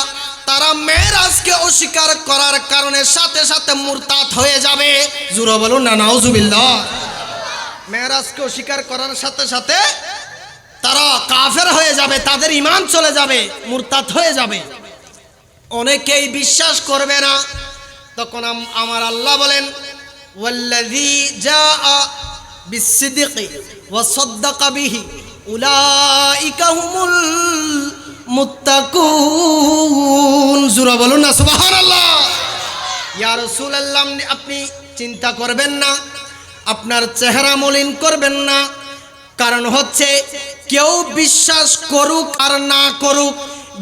তারা মেরাজকে অস্বীকার করার কারণে সাথে সাথে মুরতাদ হয়ে যাবে। জোরে বলুন না নাউজুবিল্লাহ। মেরাজকে অস্বীকার করার সাথে সাথে তারা কাফের হয়ে যাবে, তাদের ঈমান চলে যাবে, মুরতাদ হয়ে যাবে, অনেকেই বিশ্বাস করবে না। তখন আমার আল্লাহ বলেন, ওয়াল্লাযী জাআ বিসসিদকি ওয়া সাদ্দাকা বিহি উলাইকা হুমুল মুত্তাকুন। জোরে বলুন না সুবহানাল্লাহ। ইয়া রাসূলুল্লাহ, আপনি চিন্তা করবেন না, আপনার চেহারা মলিন করবেন না। কারণ হচ্ছে কেউ বিশ্বাস করুক আর না করুক,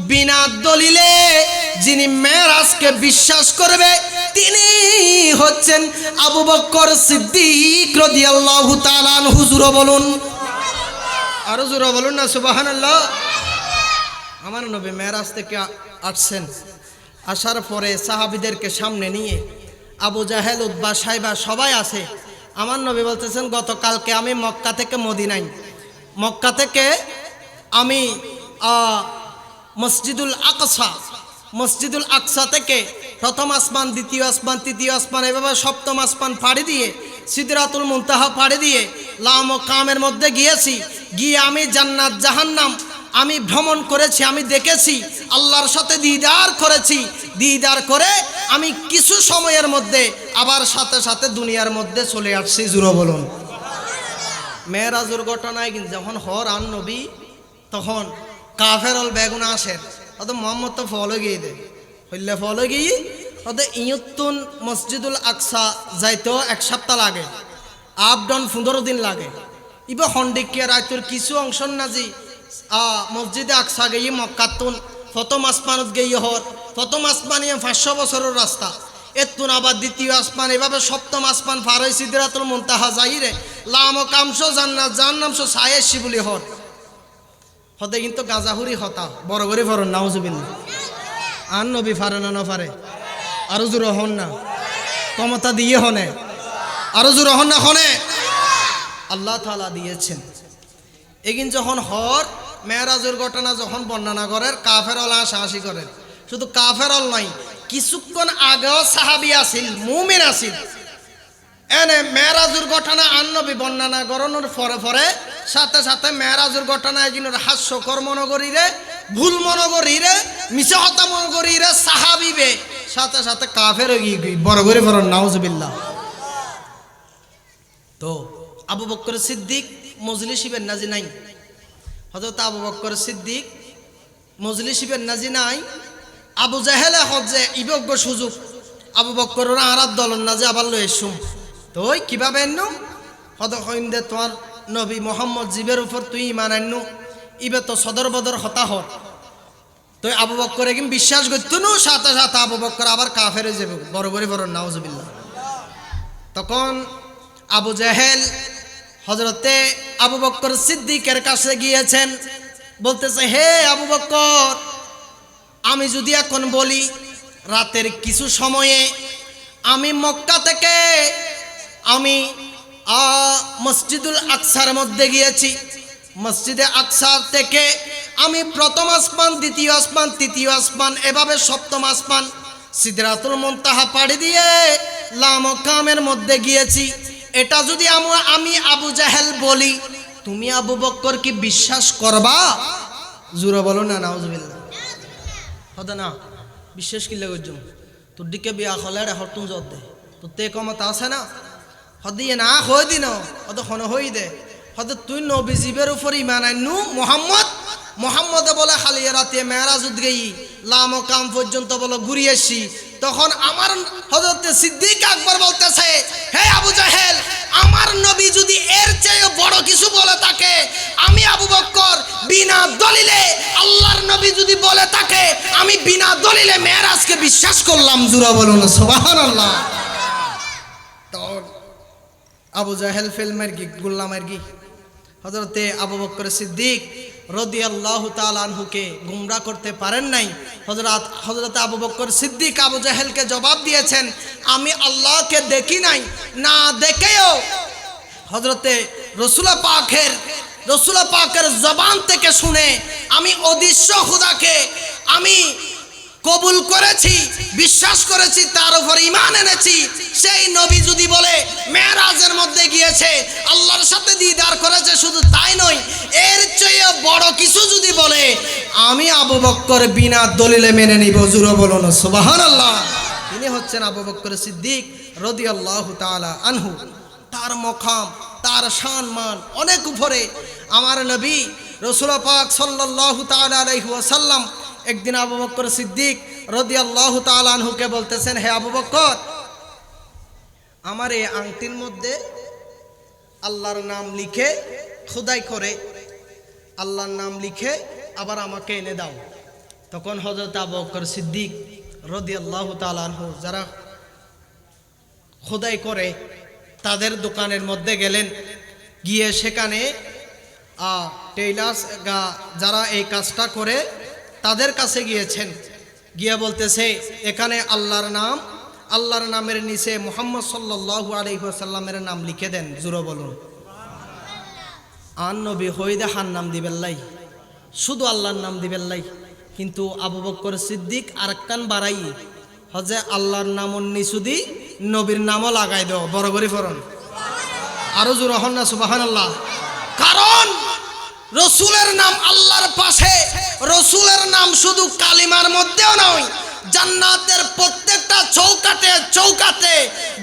বিনা দলিলে যিনি মেরাজকে বিশ্বাস করবে তিনি হচ্ছেন আবু বকর সিদ্দিক রাদিয়াল্লাহু তাআলা আনহু। জোরে বলুন, আরো জোরে বলুন না সুবহানাল্লাহ। আমার নবী মেরাজ থেকে আসছেন, আসার পরে সাহাবীদেরকে সামনে নিয়ে আবু জাহেল, উতবা, সাইবা সবাই আছে। আমার নবী বলতেছেন, গতকালকে আমি মক্কা থেকে মদিনায়, মক্কা থেকে আমি মসজিদুল আকসা থেকে প্রথম আসমান, দ্বিতীয় আসমান, তৃতীয় আসমান, এভাবে সপ্তম আসমান পাড়ি দিয়ে সিদরাতুল মুনতাহা পাড়ি দিয়ে লামকামের মধ্যে গিয়েছি। গিয়ে আমি জান্নাত জাহান্নাম আমি ভ্রমণ করেছি, আমি দেখেছি, আল্লাহর সাথে দিদার করেছি। দিদার করে আমি কিছু সময়ের মধ্যে আবার সাথে সাথে দুনিয়ার মধ্যে চলে আসছি। জোরে বলুন। মেরাজের ঘটনায় কিন্তু যখন হর আন নবী, তখন কাফেরল বেগুনা আসেন, অত মোহাম্মদ তো ফলো গিয়ে দে হইলে ফলো গিয়ে ওদের ইয়ুত্তুন মসজিদুল আকসা যাইতেও 1 সপ্তাহ লাগে, আপ ডাউন 15 দিন লাগে। ইবা হন্ডিকিয়া রায়তুর কিছু অংশ নাজি মসজিদে আকসা গিয়ে মক্কাতুন প্রথম আসমানত গিয়ে হর, প্রথম আসমান 500 বছরের রাস্তা, এতুন আবার দ্বিতীয় আসমান, এভাবে সপ্তম আসমান ফারই সিদরাতুল মুনতাহা যাইরে লামকামশ জান্নাত জাহান্নামশ সায়েশি বলি হর হতে কিন্তু গাজাহুরি হতা বড় করে ফরন নাউজুবিল্লাহ। আন নবী ফারে না ফারে, আরো জোর হন না, ক্ষমতা দিয়ে হনে, আরো জোর হন না হনে, আল্লাহ তাআলা দিয়েছেন। এগিন যখন হর মেরাজের ঘটনা যখন বর্ণনা করেন, কাফেরওয়ালা হাসাহাসি করেন। শুধু কাফেরওয়াল নাই, কিছুক্ষণ আগেও সাহাবী আছিল, মুমিন আছিল। এনে মেরাজের ঘটনা আন নবী বর্ণনা করানোর পরে পরে সাথে সাথে মেরাজের ঘটনা এগিনোর হাস্যকর মনগরীরে, ভুল মনগরীরে, মিছা হতা মনগরীরে সাহাবিবে সাথে সাথে কাফের হয়ে গিয়ে বড় করে ফরন নাউজুবিল্লাহ। তো আবু বকর সিদ্দিক মজলিসিবের নাজি নাই, হযরত আবু বকর সিদ্দিক মজলিসিবের নাজি নাই। আবু জাহেলে হজে ইবজ্ঞ সুযোগ আবু বকর আরাত দলন নাজে আবার লই এসুম। তো ওই কিভাবে এনু হদ হইন্দে তোমার নবী মোহাম্মদ জিবের উপর তুই ইমান আনু, ইবে তো সদর বদর হতা হর। তো আবু বকর একিম বিশ্বাস করতো নু, সাথে সাথে আবু বকর আবার কাফের হয়ে যাবে বড় করে বড় নাউজুবিল্লাহ। তখন আবু জাহেল হজরতে আবু বকর সিদ্দিকের কাছে গিয়েছেন, বলতেছে, হে আবু বকর, আমি যদি এখন বলি রাতের কিছু সময়ে আমি মক্কা থেকে আমি মসজিদুল আকসার মধ্যে গিয়েছি। মসজিদে আকসা থেকে আমি প্রথম আসমান, দ্বিতীয় আসমান, তৃতীয় আসমান, এভাবে সপ্তম আসমান সিদরাতুল মুনতাহা পাড়ি দিয়ে লামকামের মধ্যে গিয়েছি। এটা যদি আমি আবু জাহেল বলি, তুমি আবু বক্কর কি বিশ্বাস করবা? জোরে বলো না নাউজুবিল্লাহ। হদা না বিশ্বাস কি লাগে তোর দিকে বিয়া হলে রেহর তুমি জোর দে তোর তে কমতা আছে না হদিয়ে না হয়ে দিন হদ খন হই দে হদ তুই নবী জীবের উপর ইমান আনু মোহাম্মদে বলে খালিয়া রাতে মেরাজুদ গেই লামকাম পর্যন্ত বলে ঘুরিয়ে আসি। তখন আমার হযরত সিদ্দিক আকবর বলতেছে, হে আবু জাহেল, আমার নবী যদি এর চেয়ে বড় কিছু বলে থাকে, আমি আবু বকর বিনা দলিলে, আল্লাহর নবী যদি বলে থাকে, আমি বিনা দলিলে মেরাজকে বিশ্বাস করলাম। জোরে বলুন সুবহানাল্লাহ। তো আবু জাহেল ফিল্মের কি গুল্লামের কি হযরতে আবু বকর সিদ্দিক রাদিয়াল্লাহু তাআলা আনহুকে গুমরা করতে পারেন নাই। হযরত আবু বকর সিদ্দিক আবু জাহেলকে জবাব দিয়েছেন, আমি আল্লাহকে দেখি নাই, না দেখেও হযরতে রাসূল পাকের জবান থেকে শুনে আমি অদৃশ্য খোদাকে আমি কবুল করেছি, বিশ্বাস করেছি, তার উপর ঈমান এনেছি। সেই নবী যদি বলে মেরাজের মধ্যে গিয়েছে, আল্লাহর সাথে দিদার করেছে, শুধু তাই নয়, এর চেয়ে বড় কিছু যদি বলে, আমি আবু বকর বিনা দলিলে মেনে নিব। জোরে বলুন সুবহানাল্লাহ। তিনি হচ্ছেন আবু বকর সিদ্দিক রাদিয়াল্লাহু তাআলা আনহু। তার মকাম, তার সম্মান অনেক উপরে। আমার নবী রাসূল পাক সাল্লাল্লাহু তাআলা আলাইহি ওয়াসাল্লাম একদিন আবু বকর সিদ্দিক রাদিয়াল্লাহু তাআলা আনহুকে বলতেছেন, হে আবু বকর, আমার এই আংটির মধ্যে আল্লাহর নাম লিখে খোদাই করে আল্লাহর নাম লিখে আবার আমাকে এনে দাও। তখন হযরত আবু বকর সিদ্দিক রাদিয়াল্লাহু তাআলা আনহু যারা খোদাই করে তাদের দোকানের মধ্যে গেলেন, গিয়ে সেখানে টেইলার্স যারা এই কাজটা করে তাদের কাছে গিয়েছেন, গিয়ে বলতেছে, এখানে আল্লাহর নামের নিচে মুহাম্মদ সাল্লাল্লাহু আলাইহি ওয়াসাল্লামের নাম লিখে দেন। জোরে বলুন। আর নবী হইদে হার নাম দিবেন লাই, শুধু আল্লাহর নাম দিবেন লাই। কিন্তু আবু বকর সিদ্দিক আরেকখান বাড়াই হজে আল্লাহর নামর নিচুদি নবীর নামও লাগাই দাও। বড় করে ফরন আরো জোরে হন না সুবহানাল্লাহ। কারণ রসুলের নাম আল্লাহর পাশে, রসুলের নাম শুধু কালিমার মধ্যেও নয়, জান্নাতের প্রত্যেকটা চৌকাতে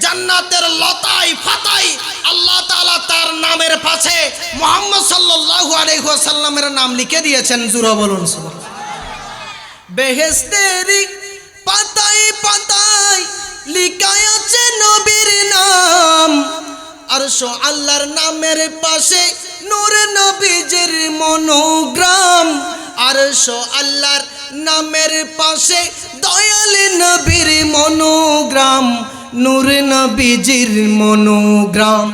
জান্নাতের লতায় পাতায় আল্লাহ তাআলা তার নামের পাশে মুহাম্মদ সাল্লাল্লাহু আলাইহি ওয়াসাল্লামের নাম লিখে দিয়েছেন। জোরে বলুন সুবহানাল্লাহ। বেহেশতের পাতায় পাতায় লেখা আছে নবীর নাম, আরশ আল্লাহর নামের পাশে নূর নবীজির মনোগ্রাম, আরশ আল্লাহর নামের পাশে দয়াল নবীর মনোগ্রাম, নূর নবীজির মনোগ্রাম।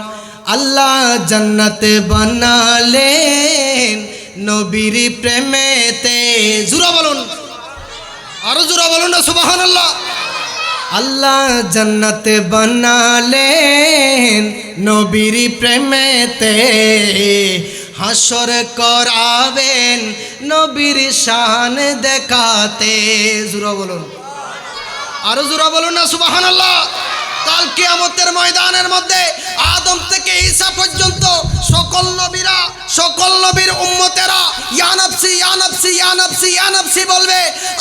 আল্লাহ জান্নাতে বানালেন নবীর প্রেমেতে। জোরে বলুন, আরো জোরে বলুন না সুবহানাল্লাহ। আল্লাহ জান্নাতে বানালেন নবীর প্রেমেতে, হাসর করাবেন নবীর শান দেখাতে। জোরে বলুন, আরো জোরে বলুন না সুবহানাল্লাহ। কাল কিয়ামতের ময়দানের মধ্যে আদম থেকে ঈসা পর্যন্ত সকল নবীর উম্মতেরা ইয়া নফসি ইয়া নফসি ইয়া নফসি ইয়া নফসি বলবে।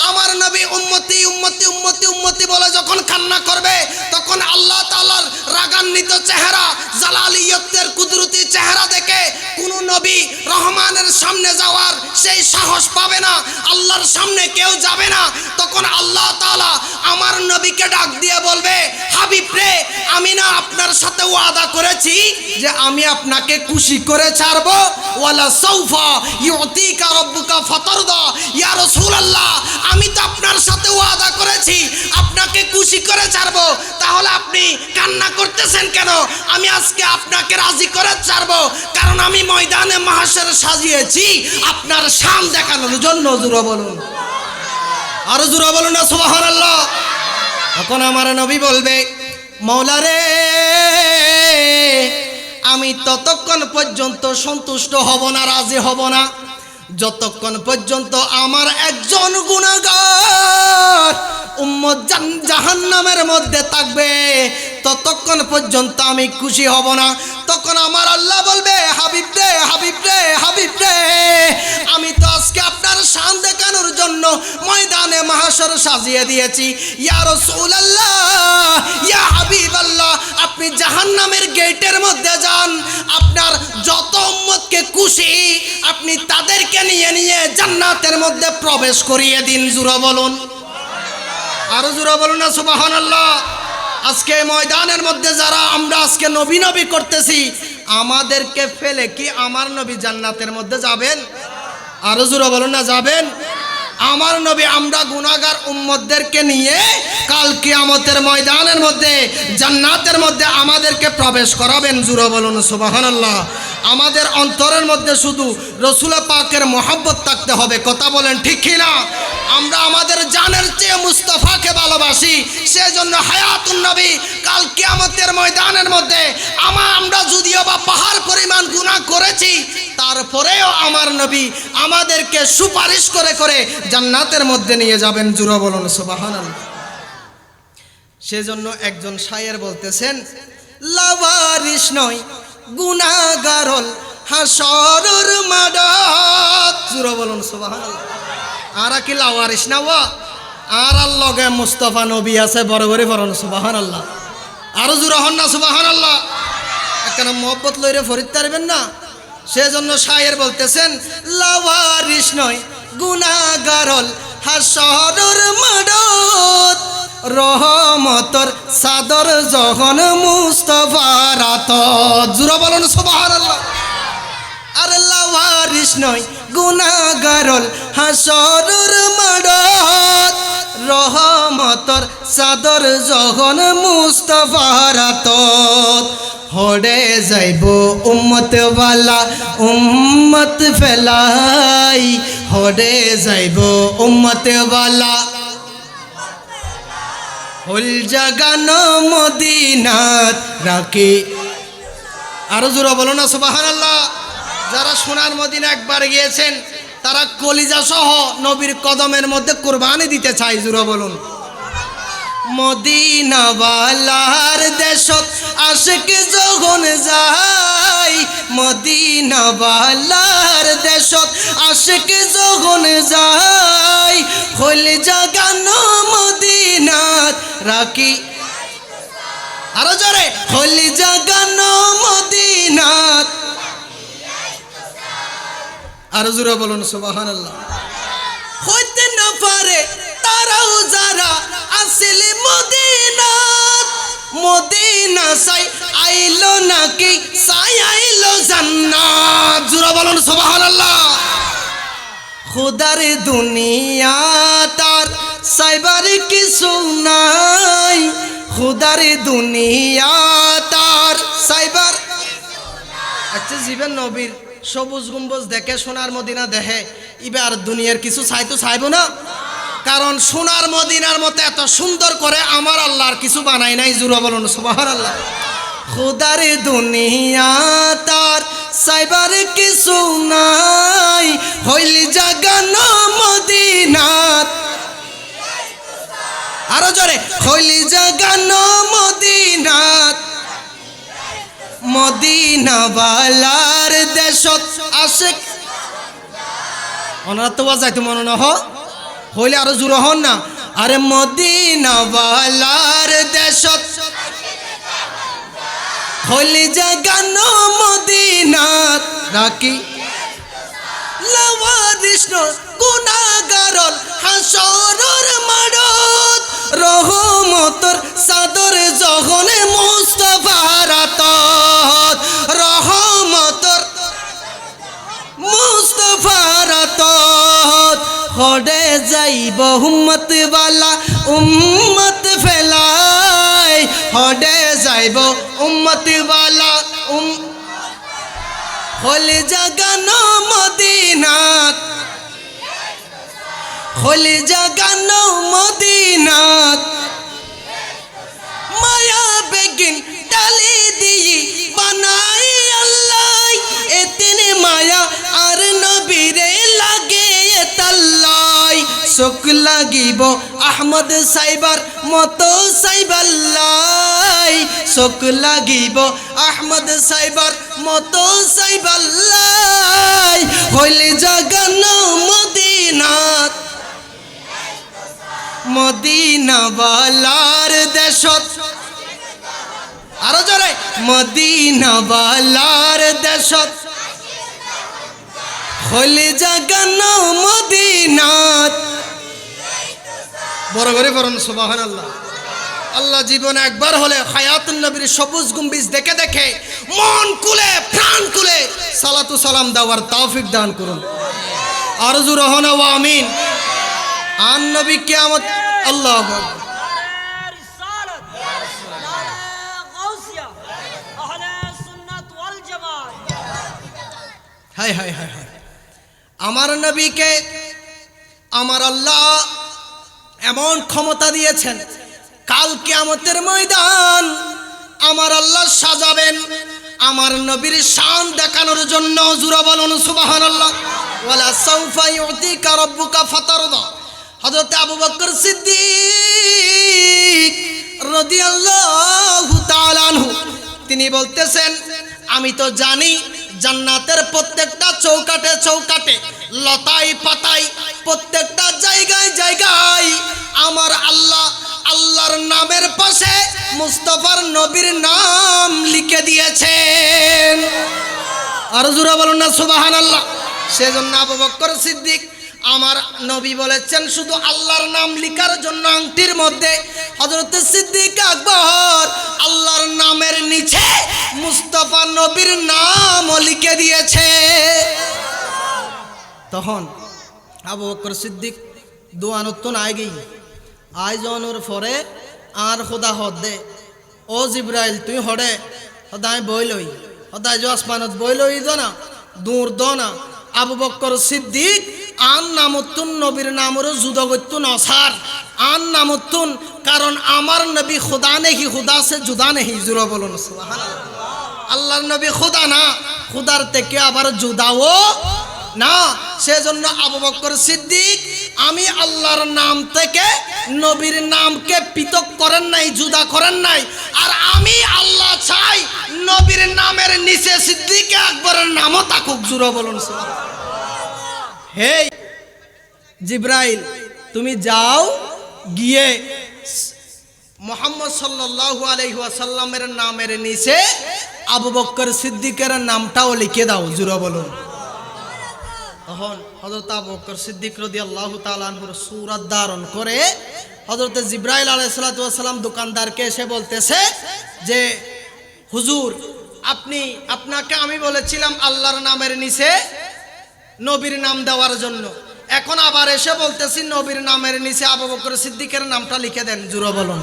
আমার নবী উম্মতি উম্মতি উম্মতি উম্মতি বলে যখন কান্না করবে, তখন আল্লাহ তাআলার রাগান্বিত চেহারা, জালালিয়তের কুদরতি চেহারা দেখে কোন নবী রহমানের সামনে যাওয়ার সেই সাহস পাবে না, আল্লাহর সামনে কেউ যাবে না। তখন আল্লাহ তাআলা আমার নবীকে ডাক দিয়ে বলবে, হাবিব রে, আমি না আপনার সাথে ওয়াদা করেছি যে আমি আপনাকে খুশি করে ছাড়বো। ওয়ালা সাউফা ইউতিকা রাব্বুকা ফাতারদা। ইয়া রাসূলুল্লাহ, আমি তো আপনার সাথে ওয়াদা করেছি আপনাকে খুশি করে ছাড়বো, তাহলে আপনি কান্না করতেছেন কেন? আমি আজকে আপনাকে রাজি করে ছাড়বো, কারণ আমি ময়দানে মাহশর সাজিয়েছি আপনার শান দেখানোর জন্য। জোরে বলুন, আরো জোরে বলুন না সুবহানাল্লাহ। তখন আমার নবী বলবে, মওলা রে, আমি ততক্ষণ পর্যন্ত সন্তুষ্ট হব না, রাজি হব না, যতক্ষণ পর্যন্ত আমার একজন গুনাহগার উম্মত জাহান্নামের মধ্যে থাকবে, ততক্ষণ পর্যন্ত আমি খুশি হব না। তখন আমার আল্লাহ বলবে, হাবিব রে, হাবিব রে, হাবিব রে, আমি তো আজকে আপনার শান দেখানোর জন্য ময়দানে মাহশর সাজিয়ে দিয়েছি। ইয়া রাসূলুল্লাহ, ইয়া হাবিবাল্লাহ, আপনি জাহান্নামের গেটের মধ্যে যান, আপনার যত উম্মতকে খুশি আপনি তাদেরকে নিয়ে নিয়ে জান্নাতের মধ্যে প্রবেশ করিয়ে দিন। জোরে বলুন, আরো জোরে বলুন না সুবহানাল্লাহ। আজকে ময়দানের মধ্যে যারা আমরা আজকে নবী নবী করতেছি, আমাদেরকে ফেলে কি আমার নবী জান্নাতের মধ্যে যাবেন? আরো জোরে বলুন না, যাবেন? আমার নবী আমরা গুনাহগার উম্মতদেরকে নিয়ে কাল কিয়ামতের ময়দানের মধ্যে জান্নাতের মধ্যে আমাদেরকে প্রবেশ করাবেন। জোরে বলুন সুবহানাল্লাহ। আমাদের অন্তরের মধ্যে শুধু রাসূল পাকের মহব্বত থাকতে হবে। কথা বলেন ঠিক কি না? আমরা আমাদের জানের চেয়ে মুস্তাফাকে ভালোবাসি, সেজন্য হায়াতুন নবী কাল কিয়ামতের ময়দানের মধ্যে আমরা যদিও বা পাহাড় পরিমাণ গুনাহ করেছি, তারপরেও আমার নবী আমাদেরকে সুপারিশ করে করে জান্নাতের মধ্যে নিয়ে যাবেন। জোরে বলুন সুবহানাল্লাহ। সেজন্য একজন শায়ের বলতেছেন, লাওয়ারিস নয় গুনাহগারল হাসরের মাঠত। জোরে বলুন সুবহানাল্লাহ। আর কি লাওয়ারিস না ওয়া? আর লগে মুস্তাফা নবী আছে, বড় করে পড়ুন সুবহানাল্লাহ। আরো জোরে হন না সুবহানাল্লাহ। একখানা মহব্বত লইরে ফরিদ পারবেন না। সেজন্য শায়ের বলতেছেন, লাওয়ারিস নয় গুনাহগারল হাসরের মাঠত, রহমতর সাদর যখন মুস্তাফার আতত। জোরে বলুন সুবহানাল্লাহ। আর লাওয়ারিস নয় গুনাহগারল হাসরের মাঠত, রহমতর সাদর যখন মুস্তাফার আতত। হড়ে যাইব উম্মত ওয়ালা উম্মত ফেলাই, হড়ে যাইব উম্মত ওয়ালা হল জাগানো মদিনাত রাখি। আরো জোরে বলো না সুবহানাল্লাহ। যারা সোনার মদিনা একবার গিয়েছেন তারা কলিজা সহ নবীর কদমের মধ্যে কুরবানি দিতে চায়। জোরে বলুন। মদিনাওয়ালার দেশত আশিক যখন যায়, মদিনাওয়ালার দেশত আশিক যখন যায়, হল জাগানো মদিনাত রাখি। আরো জোরে, হল জাগানো মদিনাত। আরো জোরে বলুন সুবহানাল্লাহ। হইতে না পারে তারাও যারা আসিল মদিনাত, মদিনা সাই আইলো নাকি সাই আইলো জান্নাত। জোরে বলুন সুবহানাল্লাহ। খুদার দুনিয়া তার সাইবার কিছু নাই, খুদার দুনিয়া তার সাইবার। আচ্ছা, জীবন নবীর সবুজ গম্বুজ দেখে সোনার মদিনা দেখে, এবার দুনিয়ার কিছু চাইতো চাইবো না? কারণ সোনার মদিনার মতো এত সুন্দর করে আমার আল্লাহর কিছু বানাই নাই। জোরে বলুন সুবহানাল্লাহ। খুদার দুনিয়া তার সাইবার কিছু নাই, হইল জাগানো মদিনাত। আরো জোরে, হইল জাগানো মদিনাত। মদিনাওয়ালার দেশত আশিক। ওনারা তো যাইতো মনে না হইলে আরো জোরে হন না। আরে মদিনাওয়ালার দেশত হইল জাগানো মদিনাত রাখি। লাওয়ারিস গুনাহগারল হাসরের মাঠত, রহমতর সাদর যখন মুস্তাফার আতত, রহমতর মুস্তাফার আতত। হড়ে যাইব উম্মত ওয়ালা উম্মত ফেলাই, হড়ে যাইব উম্মত ওয়ালা হল জাগানো মদিনাত, হল জাগানো মদিনাত। মায়া বেগিন ডালি দিই বানাই চোখ লাগিব আহমদ সাইবার মতো সাইবাল্লাই চোখ লাগিব আহমদ সাইবার মতো সাইবাল্লাই হইলে জাগানো মদিনাত মদিনাওয়ালার দেশত আরো জোরে মদিনাওয়ালার দেশত হইলে জাগানো মদিনাত বড় করে পড়ুন সুবহানাল্লাহ। আল্লাহ জীবনে একবার হলে হায়াতুন নবীর সবুজ গম্বুজ দেখে দেখে মন খুলে প্রাণ খুলে সালাতু সালাম দেওয়ার তৌফিক দান করুন। আরজু রহনা ওয়া আমিন। আন নবী কিয়ামত আল্লাহু আকবার। হায় হায় হায় হায়, আমার নবীকে আমার আল্লাহ এমন ক্ষমতা দিয়েছেন, কাল কিয়ামতের ময়দান আমার আল্লাহ সাজাবেন আমার নবীর শান দেখানোর জন্য। জোরে বলুন সুবহানাল্লাহ। ওয়ালা সাউফা ইউতিকা রাব্বুকা ফাতারদা। হযরত আবু বকর সিদ্দিক রাদিয়াল্লাহু তাআলা আনহু তিনি বলতেছেন, আমি তো জানি জান্নাতের প্রত্যেকটা চৌকাটে চৌকাটে লতায় পাতায় প্রত্যেকটা জায়গায় জায়গায় আমার আল্লাহ আল্লাহর নামের পাশে মুস্তাফার নবীর নাম লিখে দিয়েছেন। আর জোরে বলুন না সুবহানাল্লাহ। সেজন্য আবু বকর সিদ্দিক আমার নবী বলেছেন শুধু আল্লাহর নাম লিখার জন্য আংটির মধ্যে হযরত সিদ্দিক আকবর আল্লাহর নামের নিচে মুস্তাফা নবীর নাম লিখে দিয়েছে। তখন আবু বকর সিদ্দিক দোয়ানত আয় গই আয় জনের পরে আর খোদা হদ দে ও জিব্রাইল তুই হড়ে সদায় বই লই সদায় যে আসমানত বই লই না দূর দ না। আবু বকর সিদ্দিক আন নামতুন নবীর নামর যুদ্ধ করতুন অসার আন নামতুন, কারণ আমার নবী খুদা নেহি খুদা সে জুদা নেহি। জোরে বলুন সুবহানাল্লাহ। আল্লাহর নবী খুদা না, খুদার থেকে আবার জুদাও না। সেজন্য আবু বকর সিদ্দিক আমি আল্লাহর নাম থেকে নবীর নামকে পৃথক করেন নাই, জুদা করেন নাই। আর আমি আল্লাহ চাই নবীর নামের নিচে সিদ্দিক আকবরের নামও থাকুক। জোরে বলুন সুবহানাল্লাহ। হে জিব্রাইল তুমি যাও গিয়ে মুহাম্মদ সাল্লাল্লাহু আলাইহি ওয়াসাল্লামের নামের নিচে আবু বকর সিদ্দিকের নামটাও লিখে দাও। জোরে বলুন। তখন হযরত আবু বকর সিদ্দিক রাদিয়াল্লাহু তাআলা আনহুর সূরত ধারণ করে হযরত জিব্রাইল আলাইহিস সালাতু ওয়াস সালাম দোকানদারকে এসে বলতেছে যে হুজুর আপনাকে আমি বলেছিলাম আল্লাহর নামের নিচে নবীর নাম দেওয়ার জন্য, এখন আবার এসে বলতেছি নবীর নামের নিচে আবু বকর সিদ্দিকের নামটা লিখে দেন। জোরে বলুন,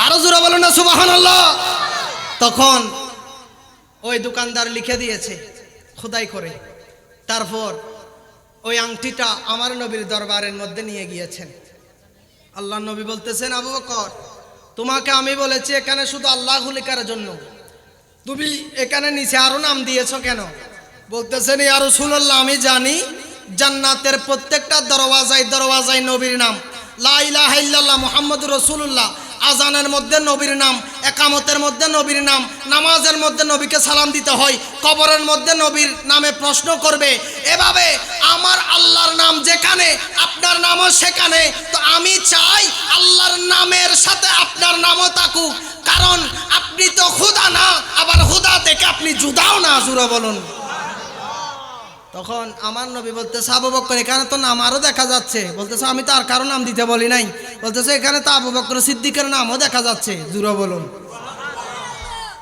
আরো জোরে বলুন না সুবহানাল্লাহ। তখন ওই দোকানদার লিখে দিয়েছে খোদাই করে। তারপর ওই আংটিটা আমার নবীর দরবারের মধ্যে নিয়ে গিয়েছেন। আল্লাহ নবী বলতেছেন আবু বকর তোমাকে আমি বলেছি এখানে শুধু আল্লাহ লেখার জন্য, তুমি এখানে নিচে আরো নাম দিয়েছো কেন? বলতেছেন ইয়া রাসূলুল্লাহ আমি জানি জান্নাতের প্রত্যেকটা দরওয়াজায় দরওয়াজায় নবীর নাম, লা ইলাহা ইল্লাল্লাহ মুহাম্মাদুর রাসূলুল্লাহ, আজানের মধ্যে নবীর নাম, একামতের মধ্যে নবীর নাম, নামাজের মধ্যে নবীকে সালাম দিতে হয়, কবরের মধ্যে নবীর নামে প্রশ্ন করবে। এভাবে আমার আল্লাহর নাম যেখানে আপনার নামও সেখানে। তো আমি চাই আল্লাহর নামের সাথে আপনার নামও থাকুক, কারণ আপনি তো খুদা না, আবার খুদা থেকে আপনি জুদাও না। জোরে বলুন। তখন আমার নবী বলতেছে আবু বকর এখানে তো নাম আরো দেখা যাচ্ছে। বলতেছে আমি তো আর কারো নাম দিতে বলি নাই। বলতেছে এখানে তো আবু বকর সিদ্দিকের নামও দেখা যাচ্ছে। জোরে বলুন।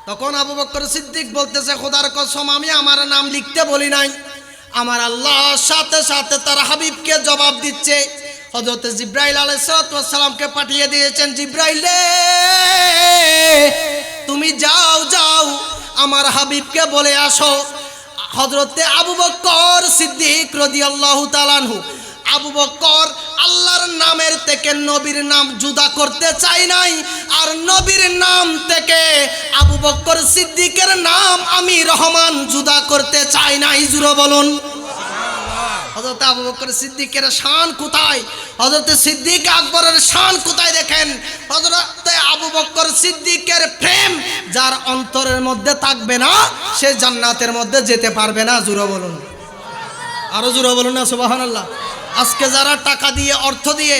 তখন আবু বকর সিদ্দিক বলতেছে খোদার কসম আমি আমার নাম লিখতে বলি নাই। আমার আল্লাহ সাথে সাথে তার হাবিবকে জবাব দিচ্ছে। হযরত জিব্রাইল আলাইহিস সালামকে পাঠিয়ে দিয়েছেন, জিব্রাইল রে তুমি যাও যাও আমার হাবিবকে বলে আসো হযরতে আবু বকর সিদ্দিক রাদিয়াল্লাহু তাআলা আনহু আবু বকর আল্লাহর নামের থেকে নবীর নাম জুদা করতে চাই নাই, আর নবীর নাম থেকে আবু বকর সিদ্দিকের নাম আমি রহমান জুদা করতে চাই নাই। জোরে বলুন। হযরত আবু বকর সিদ্দিকের শান কোথায়, হযরত সিদ্দিক আকবরের শান কোথায় দেখেন। হযরত আবু বকর সিদ্দিকের প্রেম যার অন্তরের মধ্যে থাকবে না সে জান্নাতের মধ্যে যেতে পারবে না। জোরে বলুন, আরো জোরে বলুন না সুবহানাল্লাহ। আজকে যারা টাকা দিয়ে, অর্থ দিয়ে,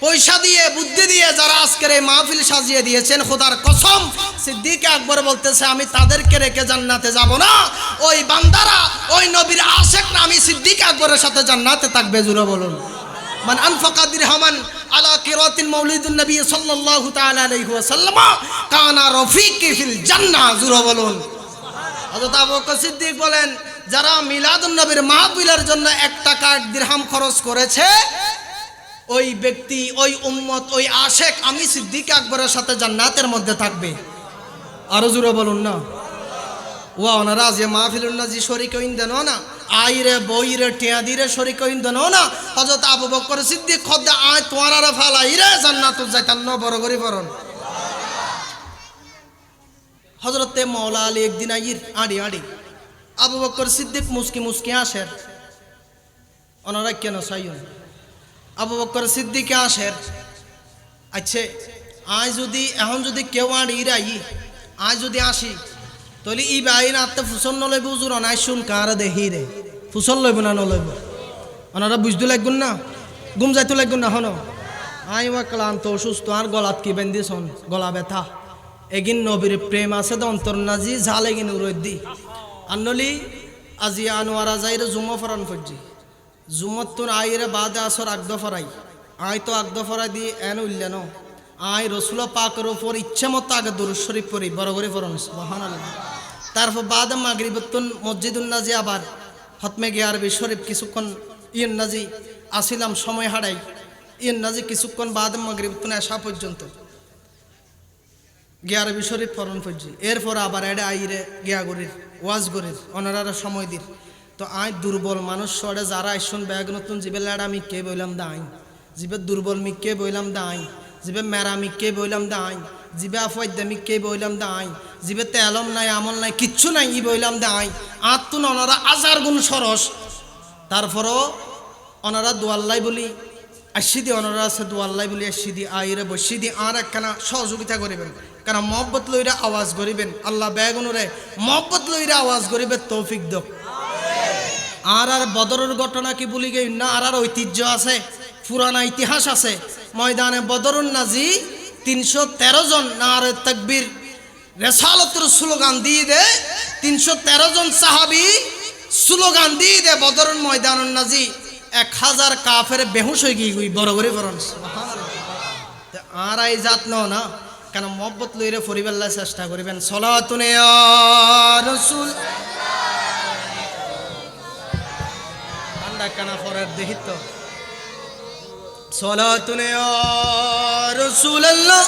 পয়সা দিয়ে, বুদ্ধি দিয়ে যারা আজকের এই মাহফিল সাজিয়ে দিয়েছেন, খোদার কসম সিদ্দিক আকবর বলতেছে আমি তাদেরকে রেখে জান্নাতে যাব না। ওই বান্দারা, ওই নবীর আশেক না, আমি সিদ্দিক আকবরের সাথে জান্নাতে থাকবে। জোরে বলুন, মান আনফাকা দিরহামান আলা কিরাতিন মাউলিদুন নবী সাল্লাল্লাহু তাআলা আলাইহি ওয়াসাল্লাম কানা রফিকি ফিল জান্নাহ। জোরে বলুন। হযরত আবু বকর সিদ্দিক বলেন যারা মিলাদুন নবীর মাহফিলের জন্য 1 টাকা 1 দিরহাম খরচ করেছে, ওই ব্যক্তি, ওই উম্মত, ওই আশেক আমি সিদ্দিক আকবরের সাথে জান্নাতের মধ্যে থাকবে। আরো জোরে বলুন না। ওয়া ওনারা যে মাহফিলুন নাজি শরীক হইন দেন না, আইরে বইরে টিয়াদিরে শরীক হইন দেন না। হযরত আবু বকর সিদ্দিক খোদা আয় তোয়ারারে ফালাইরে জান্নাতুল যাইতান ন বড় করে পড়ন। হযরতে মাওলা আলী একদিন আইর আড়ি আড়ি আবু বকর সিদ্দিক মুস্কি মুস্কি আসের, ওনারা কেন চাইন আবু বকর সিদ্দিকে আসের। আচ্ছা আজ যদি এখন যদি কেউ আড়ি রাই আজ যদি আসি তাহলে ই বাইন আত্মে ফুসল নলইব হুজুর অনাই শুন কার দেহি রে ফুসল লইব না নলইব, ওনারা বুঝতে লাগবেন না, গুম যাইতে লাগবেন না। হন আই ওয়া ক্লান্ত অসুস্থ আর গলাত কি বেন্দিছন, গলা ব্যথা, এগিন নবীর প্রেম আছে তো অন্তর নাজি ঝাল এগিন উরই দি আনলি আজি আনোয়ারা যাইরে জুমা ফরান ফজি জুমত তোর আইরে বাদে আসর আগদ ফরাই আই তো আগদ ফরাই দি এন উল্লেন আই রসুল পাকের ওপর ইচ্ছা মতো আগে দুরূদ শরীফ পড়ি বড় করে ফরন সুবহানাল্লাহ। তারপর বাদে মাগরিবতুন মসজিদুন নাজি আবার খতমে গিয়ারবি শরীফ কিছুক্ষণ ইন নাজি আসিলাম সময় হারাই ইন নাজি কিছুক্ষণ বাদে মাগরিবতুন এশা পর্যন্ত গিয়ারবি শরীফ ফরন ফজি। এরপর আবার এডে আইরে গিয়া গরির ওয়াজ গরির অনারা সময় দির। তো আই দুর্বল মানুষ সরে যারা আইসুন ব্যাগ নতুন জিবে লেড়া আমি কে বললাম দাই, জিবে দুর্বল মি কে বললাম দাই, জিবে মেরা মি কে বললাম দাই, জিবে আফওয়াইদা মি কে বললাম দাই, জিবে তেলম নাই আমল নাই কিচ্ছু নাই ই বললাম দাই। আত্মন অনারা আজার গুণ সরস। তারপরও অনারা দোয়াল্লাই বলি আসিদি অনারা আছে দোয়াল্লাই বলি আসিদি আইরে বসিদি আর একখানা সহযোগিতা করিবেন, কারণ মহব্বত লইরা আওয়াজ করিবেন। আল্লাহ বেগুনরে মহব্বত লইরা আওয়াজ করিবে তৌফিক দক। আর বদরের ঘটনা কি বলি গই না, আর ঐতিহ্য আছে, পুরানা ইতিহাস আছে। ময়দানে বদরুন নাজি 313 জন নারে তাকবীর রেসালতের স্লোগান দিয়ে দে, 313 জন সাহাবী স্লোগান দিয়ে দে বদরুন ময়দানুন নাজি 1000 কাফের বেহুশ হয়ে গই বড় করে ফরন সুবহানাল্লাহ। আর এই জাত না কেন মহব্বত লইরে ফরিবেল্লাহ চেষ্টা করিবেন। সলাতুন ইয়া রাসূল কানা ফরার দেহিত সলাতুন ইয়া রাসূলুল্লাহ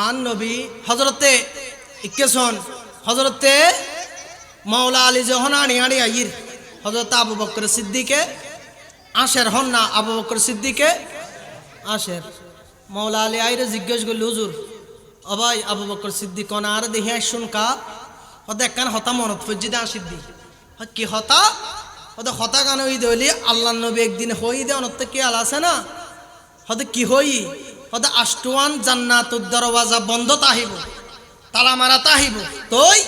আন নবী হযরতে ইকেশন হযরতে মাওলা আলী যখন আনি আনি আইর হযরত আবু বকর সিদ্দিকে আশের হন না, আবু বকর সিদ্দিকে আশের মাওলা আলী আইরে জিজ্ঞেস করল হুজুর ও ভাই আবু বকর সিদ্দিক কোন আর দেখি আসুন কা হতে একখান হতা মনত ফজিদে আসিদ্দি কি হতা হতে হতা গান হই দলি আল্লাহ নবী একদিন হই দে অনত কি আল আছে না হতে কি হই হতে আষ্টওয়ান জান্নাতুদ দরওয়াজা বন্ধ তাহিব তালা মারা তাহিব তই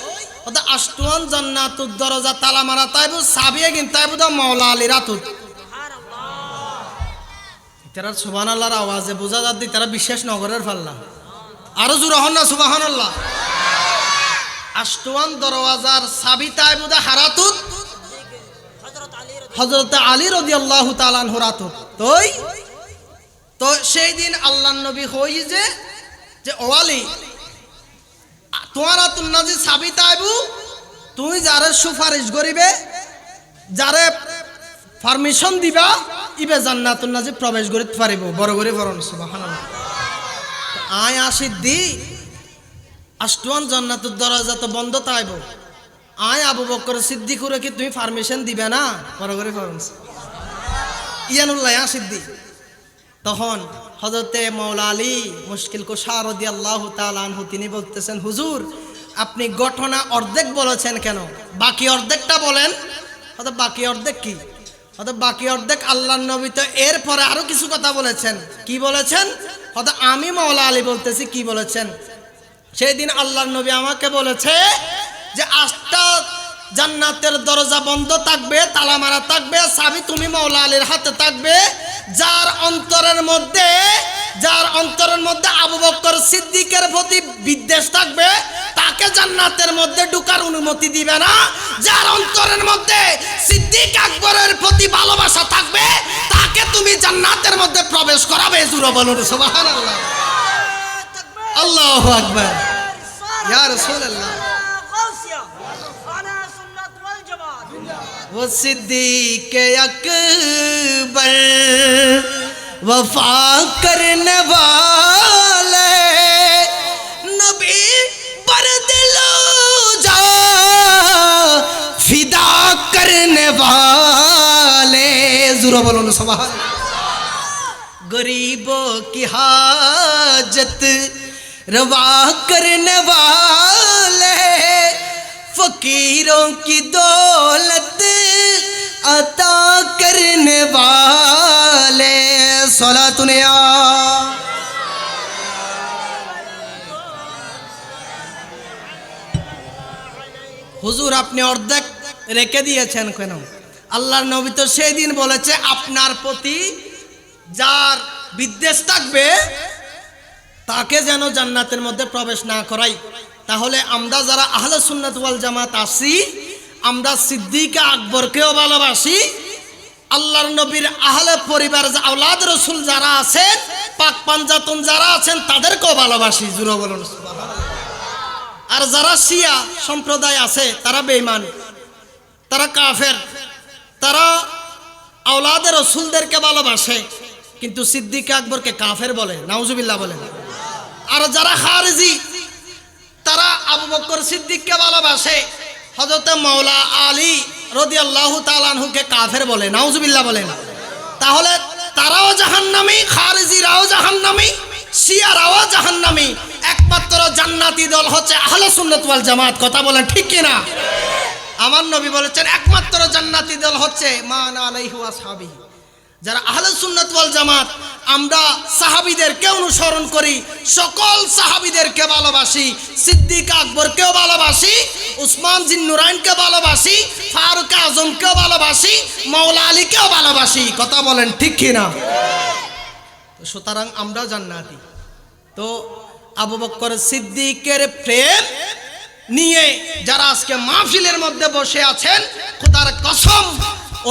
হতে আষ্টওয়ান জান্নাতুদ দরজা তালা মারা তাইব সাবিয়ে গিন তাইব দা মাওলা আলী রাতুত সুবহানাল্লাহ। তারা সুবহানাল্লাহর আওয়াজে বোঝা যাচ্ছে তারা বিশ্বাস নগরের ফাল্লা। আরো জোর হন না সুবহানাল্লাহ। আষ্টওয়ান দরওয়াজার চাবি তাইবুদা হারাতুত হযরত আলী রাদিয়াল্লাহু তাআলা আনহু রাতুত তই তো সেই দিন আল্লাহর নবী হই যে ওয়ালি তোমার আতুন নাজি চাবি তাইবু তুই যারে সুপারিশ করিবে যারে পারমিশন দিবা ইবে জান্নাতুন নাজি প্রবেশ করিতে পারিব বড় করে পড়ুন সুবহানাল্লাহ। আয় আসিদ্দি আষ্টওয়ান জান্নাতুর দরজা তো বন্ধ তাইব আয় আবু বকর সিদ্দিকুরে কি তুমি পারমিশন দিবে না বড় করে পড়ুন ইয়ানুল্লাহ আসিদ্দি। তখন হযরতে মাওলা আলী মুশকিল কুশা রাদিয়াল্লাহু তাআলা আনহু তিনি বলতেছেন হুজুর আপনি ঘটনা অর্ধেক বলেছেন কেন? বাকি অর্ধেকটা বলেন। হয়তো বাকি অর্ধেক কি? হয়তো বাকি অর্ধেক আল্লাহর নবী তো এরপরে আরো কিছু কথা বলেছেন। কি বলেছেন? হয়তো আমি মাওলা আলী বলতেছি কি বলেছেন। সেই দিন আল্লাহর নবী আমাকে বলেছে যে 8টা জান্নাতের দরজা বন্ধ থাকবে, তালা মারা থাকবে, চাবি তুমি মাওলা আলীর হাতে থাকবে। যার অন্তরের মধ্যে আবু বকর সিদ্দিকের প্রতি বিদ্বেষ থাকবে তাকে জান্নাতের মধ্যে ঢোকার অনুমতি দিবে না। যার অন্তরের মধ্যে সিদ্দিক আকবরের প্রতি ভালোবাসা থাকবে তাকে তুমি জান্নাতের মধ্যে প্রবেশ করাবে। জোরে বলুন সুবহানাল্লাহ। আল্লাহু আকবার। ইয়া রাসূলুল্লাহ। वो सिद्दीक अकबर वफा करने वाले नबी पर दिल जा फिदा करने वाले। ज़रूर बोलो ना सुभान अल्लाह। गरीबों की हाजत रवा करने वाले, फकीरों की दौलत अता करने वाले। सलातुन या হুজুর আপনি অর্ধেক রেখে দিয়েছেন কেন? আল্লাহর নবী তো সেই দিন বলেছে আপনার প্রতি যার বিদ্বেষ থাকবে তাকে যেন জান্নাতের মধ্যে প্রবেশ না করাই। তাহলে আমরা যারা আহলে সুন্নাত ওয়াল জামাত আছি, আমরা সিদ্দিক আকবরকেও ভালোবাসি, আল্লাহর নবীর আহলে পরিবার আওলাদ রাসূল যারা আছেন, পাক পাঞ্জাতন যারা আছেন তাদেরকেও ভালোবাসি। জোরে বলুন সুবহানাল্লাহ। আর যারা শিয়া সম্প্রদায় আছে তারা বেঈমান, তারা কাফের, তারা আওলাদ রাসূলদেরকে ভালোবাসে কিন্তু সিদ্দিক আকবরকে কাফের বলে, নাউজুবিল্লাহ বলে। আর যারা খারিজি তারা আবু বকর সিদ্দিককে ভালোবাসে, হযরত মাওলা আলী রাদিয়াল্লাহু তাআলা আনহুকে কাফের বলে, নাউজুবিল্লাহ বলেন। তাহলে তারাও জাহান্নামী, খারিজিরাও জাহান্নামী, শিয়ারাও জাহান্নামী। একমাত্র জান্নাতি দল হচ্ছে আহলে সুন্নাত ওয়াল জামাত। কথা বলেন ঠিক কি না? আমার নবী বলেছেন একমাত্র জান্নাতি দল হচ্ছে মান আলাইহি ওয়া আসহাবি, যারা আহলে সুন্নাত ওয়াল জামাত। আমরা সাহাবীদেরকে অনুসরণ করি, সকল সাহাবীদেরকে ভালোবাসি, সিদ্দিক আকবরকেও ভালোবাসি, উসমান জিন্নুরাইনকে ভালোবাসি, ফারুক আজমকেও ভালোবাসি, মাওলা আলীকেও ভালোবাসি। কথা বলেন ঠিক কি না? সুতরাং আমরা জান্নাতি। তো আবু বকর সিদ্দিকের প্রেম নিয়ে যারা আজকে মাহফিলের মধ্যে বসে আছেন, খোদার কসম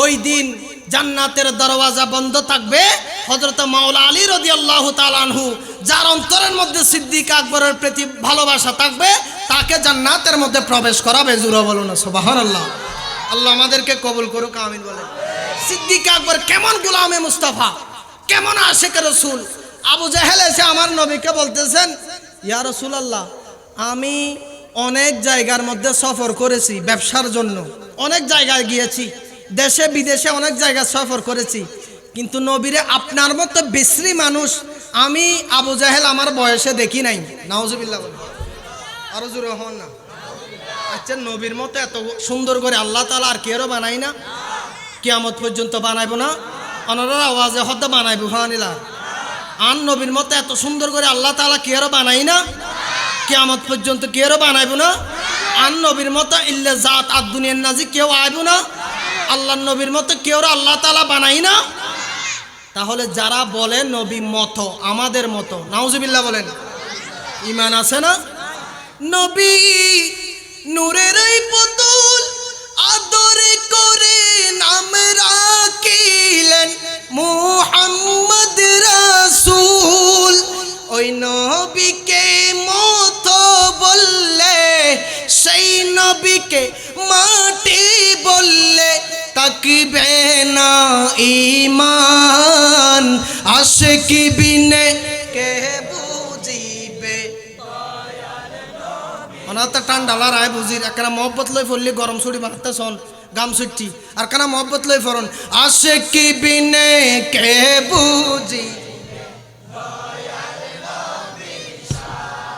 ওই দিন জান্নাতের দরওয়াজা বন্ধ থাকবে। হযরত মাওলা আলী রাদিয়াল্লাহু তাআলা আনহু যার অন্তরের মধ্যে সিদ্দিক আকবরের প্রতি ভালোবাসা থাকবে তাকে জান্নাতের মধ্যে প্রবেশ করাবে। জোরে বলুন না সুবহানাল্লাহ। আল্লাহ আমাদেরকে কবুল করুক, আমিন বলেন। সিদ্দিক আকবর কেমন গোলামে মুস্তাফা, কেমন আশিক রাসূল। আবু জাহেল এসে আমার নবীকে বলতেছেন, ইয়া রাসূলুল্লাহ আমি অনেক জায়গার মধ্যে সফর করেছি ব্যবসার জন্য, অনেক জায়গায় গিয়েছি, দেশে বিদেশে অনেক জায়গা সফর করেছি, কিন্তু নবীরে আপনার মতো বিশ্রী মানুষ আমি আবু জাহেল আমার বয়সে দেখি নাই। নাউজুবিল্লাহ বলেন। আরো জোরে হন না। আচ্ছা নবীর মতো এত সুন্দর করে আল্লাহ তাআলা আর কেউ বানাই না? কিয়ামত পর্যন্ত বানাইবো না? অনরার আওয়াজে হতে বানাইবো ফানিলা। আন নবীর মতো এত সুন্দর করে আল্লাহ তাআলা কেউ বানাই না? কিয়ামত পর্যন্ত কেউ বানাইবো না? আন নবীর মতো ইল্লে জাত আর দুনিয়ার নাজি কেউ আইবো না? আল্লাহ নবীর মতো কেউ আল্লাহ তাআলা বানাই না? তাহলে যারা বলে নবী মতো আমাদের মতো, নাউজুবিল্লাহ বলেন, ঈমান আছে না? নবী নূরের এই পুতুল আদরে করে নাম রাখিলেন মুহাম্মদ রাসূল। ওই নবীকে মতো বললে, সেই নবীকে মাটি বললে তাকবে না ঈমান। আশিকি বিনে কে বুঝিবে অনাতা টান্ডালা রায় বুঝির একখানা মহব্বত লই ফরলি গরম ছুটি বানাতে শোন গাম ছুটি আর কানা মহব্বত লই ফরন। আশিকি বিনে কে বুঝি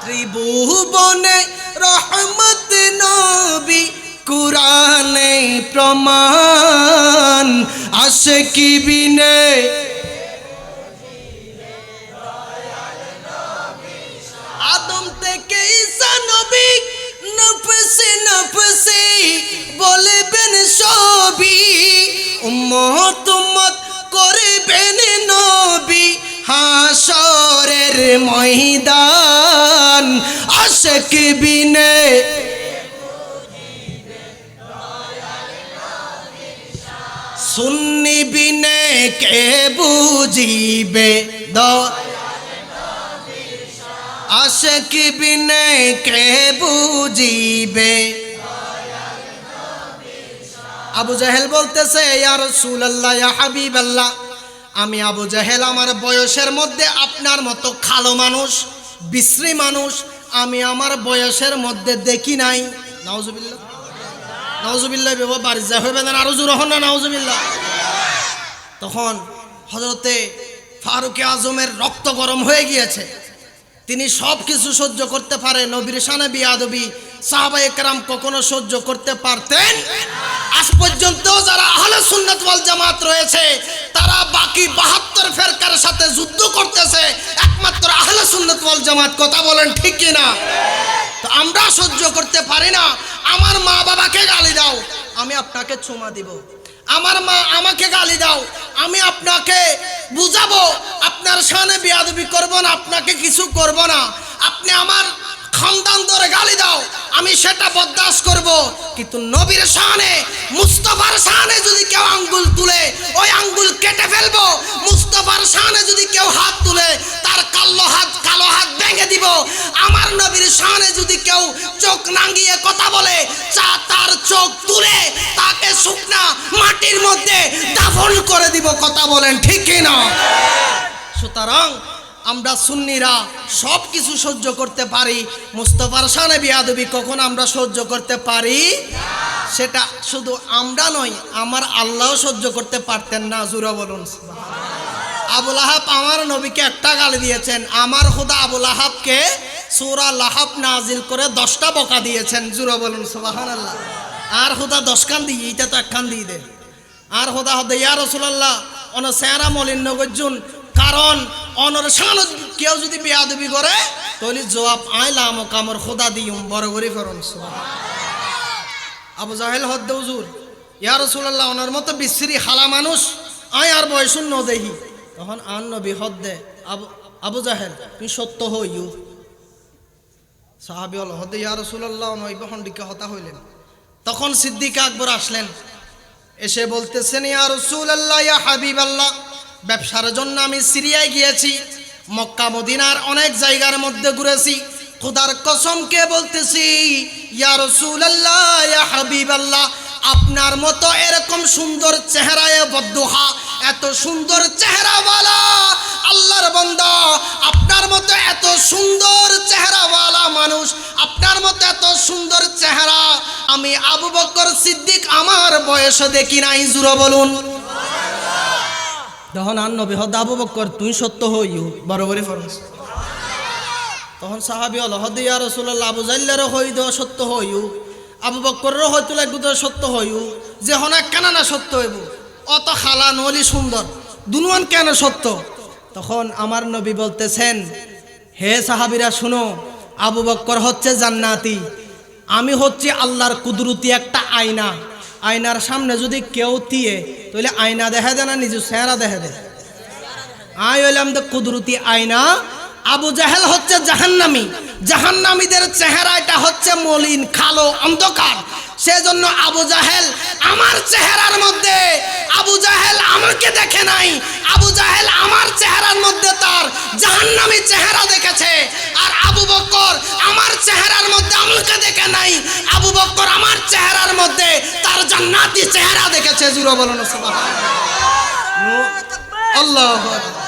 ত্রিভুবনে রহমত নবী কুরআনে প্রমাণ আশিকি বিনে আদম থেকে ঈসা নবী নফসে নফসে বলবেন সবই উম্মত উম্মত করবেন নবী হাসরের ময়দান আশিক বিনে সুন্নি বিনে কে বুঝিবে আশিক বিনে কে বুঝিবে আবু জাহেল বলতেছে ইয়া রাসূলুল্লাহ ইয়া হাবিবাল্লাহ আমি আবু জাহেল আমার বয়সের মধ্যে আপনার মতো খালো মানুষ বিশ্রী মানুষ আমি আমার বয়সের মধ্যে দেখি নাই নাউজুবিল্লাহ নাউজুবিল্লাহ বাবা বারিজা হইবে না আরো জোরে হন না নাউজুবিল্লাহ তখন হযরতে ফারুক আজমের রক্ত গরম হয়ে গিয়েছে তিনি সব কিছু সহ্য করতে পারে নবীর শানে বিয়াদবি সাহাবায়ে কেরাম কখনো সহ্য করতে পারতেন আজ পর্যন্ত যারা আহলে সুন্নাত ওয়াল জামাত রয়েছে তারা বাকি 72 ফেরকার সাথে যুদ্ধ করতেছে একমাত্র আহলে সুন্নাত ওয়াল জামাত কথা বলেন ঠিক কি না তো আমরা সহ্য করতে পারি না আমার মা বাবাকে গালি দাও আমি আপনাকে চুমা দিব আমার মা আমাকে গালি দাও আমি আপনাকে বুঝাবো আপনার শানে বিয়াদবি করব না আপনাকে কিছু করব না আপনি আমার খানদান ধরে গালি দাও আমি সেটা বরদাস্ত করব কিন্তু নবীর শানে মুস্তাফার শানে যদি কেউ আঙ্গুল তুলে ওই আঙ্গুল কেটে ফেলবো মুস্তাফার শানে যদি কেউ হাত তুলে তার কালো হাত ভেঙে দিব আমার নবীর শানে যদি কেউ চোখ নাঙ্গিয়ে কথা বলে তার চোখ তুলে তাকে শুকনা মাটির মধ্যে দাফন করে দিব কথা বলেন ঠিক কি না সুতরাং আমরা সুন্নিরা সব কিছু সহ্য করতে পারি মুস্তাফার শানে বিয়াদবি কখন আমরা সহ্য করতে পারি সেটা শুধু আমরা নয় আমার আল্লাহ সহ্য করতে পারতেন না জোরে বলুন আবু লাহাব আমার নবীকে একটা গালি দিয়েছেন আমার খোদা আবু লাহাবকে সূরা লাহাব নাজিল করে 10টা বকা দিয়েছেন জোরে বলুন সুবহানাল্লাহ আর খোদা 10 কান দিয়ে এটা তো এক কান দিয়ে দে আর খোদা হদে ইয়া রাসূলুল্লাহ অন সেরা মলিন নগজুন কারণ অনর শান কেউ যদি বিয়াদবি করে তাহলে জবাব আইলাম কামর খোদা দিউম বড় করে করুন সুবহানাল্লাহ আবু জাহেল হদ্দে হুজুর ইয়া রাসূলুল্লাহ ওনার মতো বিশ্রী হালা মানুষ আয় আর বয়সুন ন দেখি তখন আন নবী হদ্দে আবু জাহেল তুই সত্য হইউ সাহাবী হল হদ্দে ইয়া রাসূলুল্লাহ নই বহন্ডিকে হতা হইলেন তখন সিদ্দিক আকবর আসলেন এসে বলতেছেন ইয়া রাসূলুল্লাহ ইয়া হাবিবাল্লাহ ব্যবসার জন্য আমি সিরিয়ায় গিয়েছি মক্কা মদিনার অনেক জায়গার মধ্যে ঘুরেছি খোদার কসমকে বলতেছি ইয়া রাসূলুল্লাহ ইয়া হাবিবাল্লাহ আপনার মতো এরকম সুন্দর চেহারায় বদ্দুহা এত সুন্দর চেহারাওয়ালা আল্লাহর বান্দা আপনার মতো এত সুন্দর চেহারাওয়ালা মানুষ আপনার মতো এত সুন্দর চেহারা আমি আবু বকর সিদ্দিক আমার বয়সে দেখি নাই জোরে বলুন তখন আর নবী হদ আবু বকর তুই সত্য হইউ বরাবরই ফরজ তখন সাহাবী হল হদ ইয়া রাসূলুল্লাহ আবু জাহলের হইদ সত্য হইউ আবু বকরের হয়তো লাগবে সত্য হইউ যে হনা কেন না সত্য হইব অত খালা নলি সুন্দর দুনুয়ান কেন সত্য তখন আমার নবী বলতেছেন হে সাহাবীরা শুনো আবু বকর হচ্ছে জান্নাতি আমি হচ্ছে আল্লাহর কুদরতি একটা আয়না আয়নার সামনে যদি কেউ দিয়ে তাহলে আয়না দেখা দেয় না নিজের চেহারা দেখা দেয় আয় হইলাম তো কুদরতি আয়না আবু জাহেল হচ্ছে জাহান্নামী জাহান্নামীদের চেহারাটা হচ্ছে মলিন কালো অন্ধকার সেজন্য আবু জাহেল আমার চেহারার মধ্যে আবু জাহেল আমাকে দেখে নাই আবু জাহেল আমার চেহারার মধ্যে তার জাহান্নামী চেহারা দেখেছে আর আবু বকর আমার চেহারার মধ্যে আমাকে দেখে নাই আবু বকর আমার চেহারার মধ্যে তার জান্নাতি চেহারা দেখেছে জোরে বলুন সুবহানাল্লাহ আল্লাহু আকবার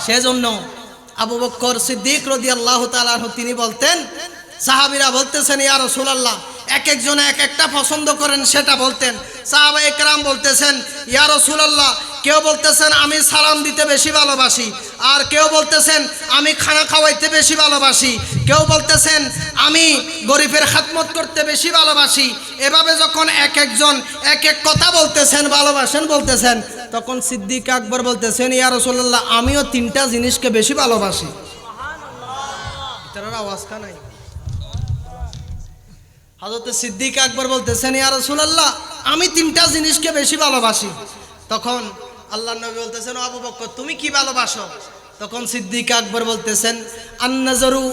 সেজন্য আবু বকর সিদ্দিক রাদিয়াল্লাহু তাআলা তিনি বলতেন সাহাবীরা বলতেছেন ইয়া রাসূলুল্লাহ এক একজন এক একটা পছন্দ করেন সেটা বলতেন সাহাবায়ে কেরাম বলতেছেন ইয়া রাসূলুল্লাহ কেউ বলতেছেন আমি সালাম দিতে বেশি ভালোবাসি, আর কেউ বলতেছেন আমি খানা খাওয়াইতে বেশি ভালোবাসি, কেউ বলতেছেন আমি গরিবের খাদমত করতে বেশি ভালোবাসি। এভাবে যখন এক একজন এক এক কথা বলতেছেন, ভালোবাসেন বলতেছেন, তখন সিদ্দিক আকবর বলতেছেন ইয়া রাসূলুল্লাহ আমিও তিনটা জিনিসকে বেশি ভালোবাসি। এটার আওয়াজ কা নাই। হযরত সিদ্দিক আকবর বলতেছেন ইয়া রাসূলুল্লাহ আমি তিনটা জিনিসকে বেশি ভালোবাসি। তখন আল্লাহর নবী বলতেছেন আবু বকর তুমি কি ভালোবাসো? তখন সিদ্দিক আকবর বলতেছেন আন-নাজরু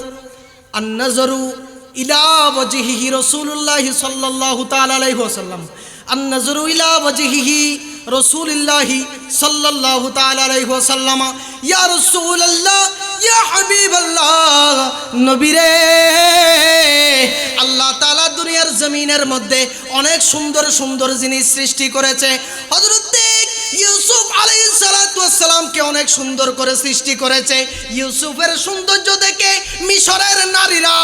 ইলা ওয়াজহিহি রাসূলুল্লাহ সাল্লাল্লাহু তাআলা আলাইহি ওয়াসাল্লাম, আন-নাজরু ইলা ওয়াজহিহি রাসূলুল্লাহ সাল্লাল্লাহু তাআলা আলাইহি ওয়াসাল্লাম, ইয়া রাসূলুল্লাহ ইয়া হাবিবাল্লাহ, নবী রে আল্লাহ তাআলা দুনিয়ার জমিনের মধ্যে অনেক সুন্দর সুন্দর জিনিস সৃষ্টি করেছে। হযরত ইউসুফ আলাইহিস সালাতু ওয়াস সালামকে অনেক সুন্দর করে সৃষ্টি করেছে। ইউসুফের সৌন্দর্য দেখে মিশরের নারীরা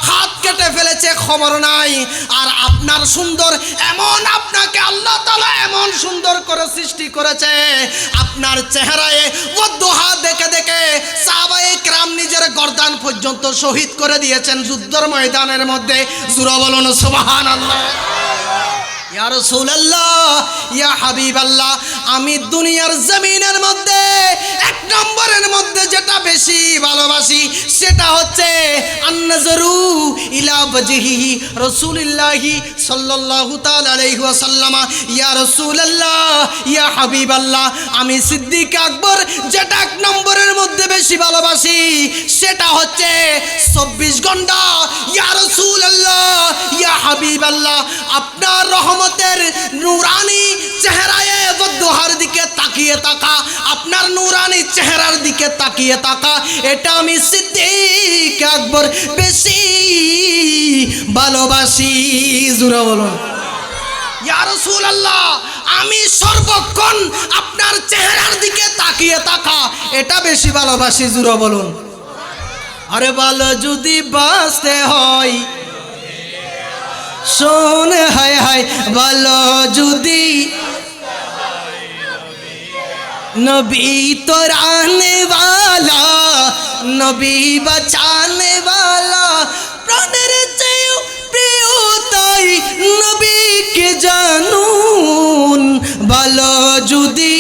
হাত কেটে ফেলেছে, খবর নাই। আর আপনার সুন্দর এমন, আপনাকে আল্লাহ তাআলা এমন সুন্দর করে সৃষ্টি করেছে, আপনার চেহারায় ওয়াদুহা দেখে দেখে সাহাবায়ে কেরাম নিজের গর্দান পর্যন্ত শহীদ করে দিয়েছেন যুদ্ধের ময়দানের মধ্যে। জোরে বলুন সুবহানাল্লাহ। ইয়া রাসূলুল্লাহ ইয়া হাবিবাল্লাহ, আমি দুনিয়ার জমিনের মধ্যে এক নম্বরের মধ্যে যেটা বেশি ভালোবাসি সেটা হচ্ছে আন-নাজরু ইলা ওয়াজহিহি রাসূলুল্লাহি সাল্লাল্লাহু তাআলা আলাইহি ওয়াসাল্লাম, ইয়া রাসূলুল্লাহ ইয়া হাবিবাল্লাহ, আমি সিদ্দিক আকবর যেটা এক নম্বরের মধ্যে বেশি ভালোবাসি সেটা হচ্ছে 24 ঘন্টা ইয়া রাসূলুল্লাহ ইয়া হাবিবাল্লাহ আপনার রহমতের নূরানি চেহারায় ওয়াদুহার দিকে তাকিয়ে তাকা, আপনার নূরানি চেহারার দিকে তাকিয়ে তাকা, এটা আমি সিদ্দিক আকবর বেশি ভালোবাসি। জোরে বলুন ইয়া রাসূলুল্লাহ আমি সর্বক্ষণ আপনার চেহারার দিকে তাকিয়ে তাকা, এটা বেশি ভালোবাসি। জোরে বলুন। আরে ভালো যদি বাঁচতে হয় শোন, হায় হায় ভালো যদি নবী তোর আনে वाला, নবী বাঁচানে वाला, প্রাণের চেয়েও প্রিয় তাই নবীকে জানুন, ভালো যদি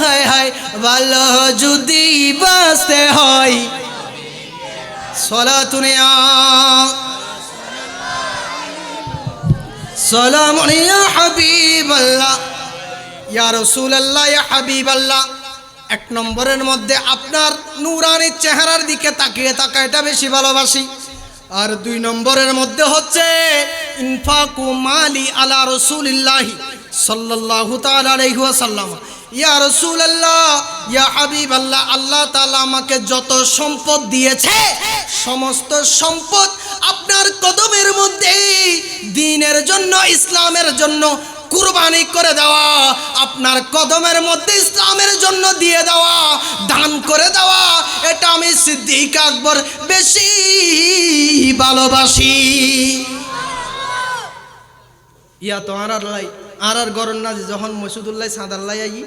হায় হায় ভালো যদি বাঁচতে হয় সালাতুন সালাম ইয়া হাবিবাল্লাহ ইয়া রাসূলুল্লাহ ইয়া হাবিবাল্লাহ। এক নম্বরের মধ্যে আপনার নূরানি চেহারার দিকে তাকিয়ে তাকা, এটা বেশি ভালোবাসি। আর 2 নম্বরের মধ্যে হচ্ছে ইনফাকু মালি আলা রাসূলিল্লাহ সাল্লাল্লাহু তাআলা আলাইহি ওয়াসাল্লাম, ইয়া রাসূলুল্লাহ ইয়া হাবিবাল্লাহ, আল্লাহ তাআলা আমাকে যত সম্পদ দিয়েছে সমস্ত সম্পদ আপনার কদমের মধ্যে দ্বীনের জন্য, ইসলামের জন্য কুরবানি করে দেওয়া, আপনার কদমের মধ্যে ইসলামের জন্য দিয়ে দেওয়া, দান করে দেওয়া, এটা আমি সিদ্দিক আকবর বেশি ভালোবাসি। ইয়া তো আর গরম না যে যখন মসুদুল্লাহ সাদাল্লাই আই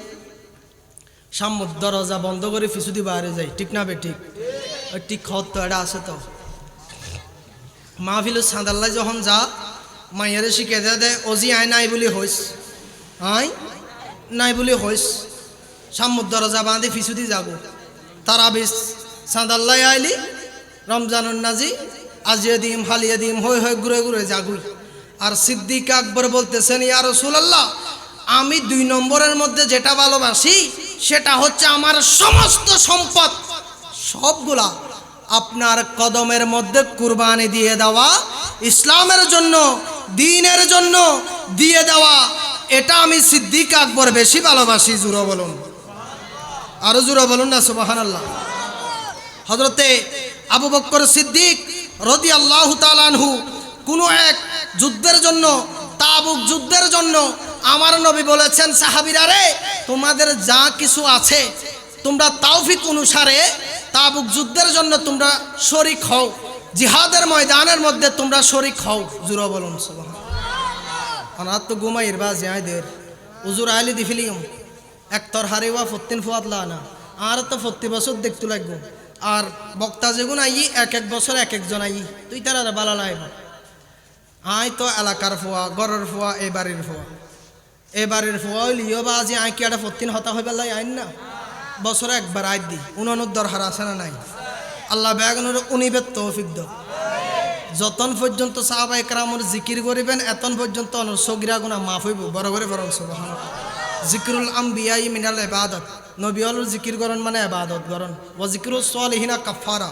সাম্মত দরজা বন্ধ করে ফিসুদি বাইরে যাই, ঠিক না বে ঠিক? ঠিক খত তো এটা আছে তো। মাহফিল সাদাল্লাই যখন যা মাইয়ারে শিখে দে অজি আয় নাই বলি হইস, আয় নাই বলি হইস, সাম্মত দরজা বাঁধে ফিসুদি যাব। তারা বিশ সাদাল্লাই আইলি রমজানুন নাজি আজিয়ে দিম হালিয়ে দিম হই হই ঘুরে ঘুরে জাগুই। আর সিদ্দিক আকবর বলতেছেন ইয়া রাসূলুল্লাহ আমি 2 নম্বরের মধ্যে যেটা ভালোবাসি সেটা হচ্ছে আমার সমস্ত সম্পদ সবগুলা আপনার কদমের মধ্যে কুরবানি দিয়ে দেওয়া, ইসলামের জন্য দ্বীনের জন্য দিয়ে দেওয়া, এটা আমি সিদ্দিক আকবর বেশি ভালোবাসি। জোরে বলুন, আরো জোরে বলুন না সুবহানাল্লাহ। হযরতে আবু বকর সিদ্দিক রাদিয়াল্লাহু তাআলা আনহু কোনো এক যুদ্ধের জন্য, তাবুক যুদ্ধের জন্য আমার নবী বলেছেন সাহাবীরা রে তোমাদের যা কিছু আছে তোমরা তাওফিক অনুসারে তাবুক যুদ্ধের জন্য তোমরা শরীক হও, জিহাদের ময়দানের মধ্যে তোমরা শরীক হও। জোরে বলুন সুবহানাল্লাহ। অনার তো ঘুমাইয়ের বা জিয়াইদের উজুর আইলি দি ফিলিম একতর হারিওয়া ফত্তিন ফুয়াত না আর তো 40 বছর দেখতে লাগবো আর বক্তা যেগুন আই এক এক বছর এক একজন আই তুই তারা বালা লাইব আই তো এলাকার ফুয়া গড়ের ফুয়া এই বাড়ির ফুয়া হইলিও বা আজি আই কি একটা 14 হতা হইবার লাই আইন না বছরে একবার আই দি উনানোর দরকার আছে না নাই আল্লাহ বেগুনের উনিবের তৌফিক দাও যতন পর্যন্ত সাহাবা একরামর জিকির করিবেন এতন পর্যন্ত সগিরা গুনাহ মাফ হইব বড় করে বরং সুবহানাল্লাহ জিকরুল আম্বিয়াই মিনাল ইবাদত নবী হলর জিকির করন মানে ইবাদত করন ওয়া জিকরুস সালিহিনা কাফারা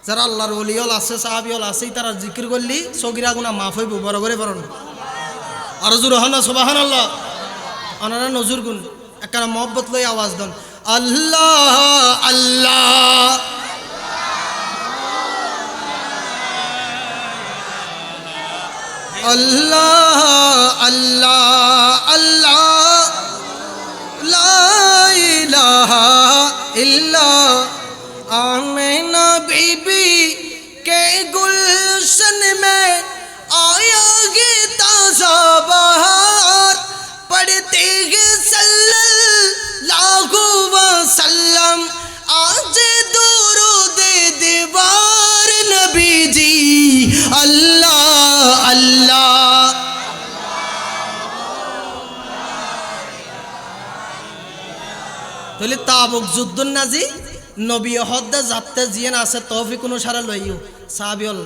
যারা আল্লাহর ওলিয়ল আছে সাহাবীল আছে তারা জিকির করলি সগিরা গুনাহ মাফ হইব বড় করে বরং আর জোরে হনা সুবহানাল্লাহ আনারা নজর গুণ একরা মহব্বত লই আওয়াজ দেন আল্লাহ আল্লাহ আল্লাহ আল্লাহ আল্লাহ লা ইলাহা ইল্লা आमिना बीबी के गुलशन में आया गे ताज़ा बहार पढ़ते हैं सल्लल्लाहु वसल्लम आज दुरूद दीवार नबी जी अल्लाह अल्लाह তাহলে তাবুক যুদ্ধন নাজি নবী হদ্দা যাতে জিয়েন আছে তৌফিক অনুসারে লইও সাহাবিয়ল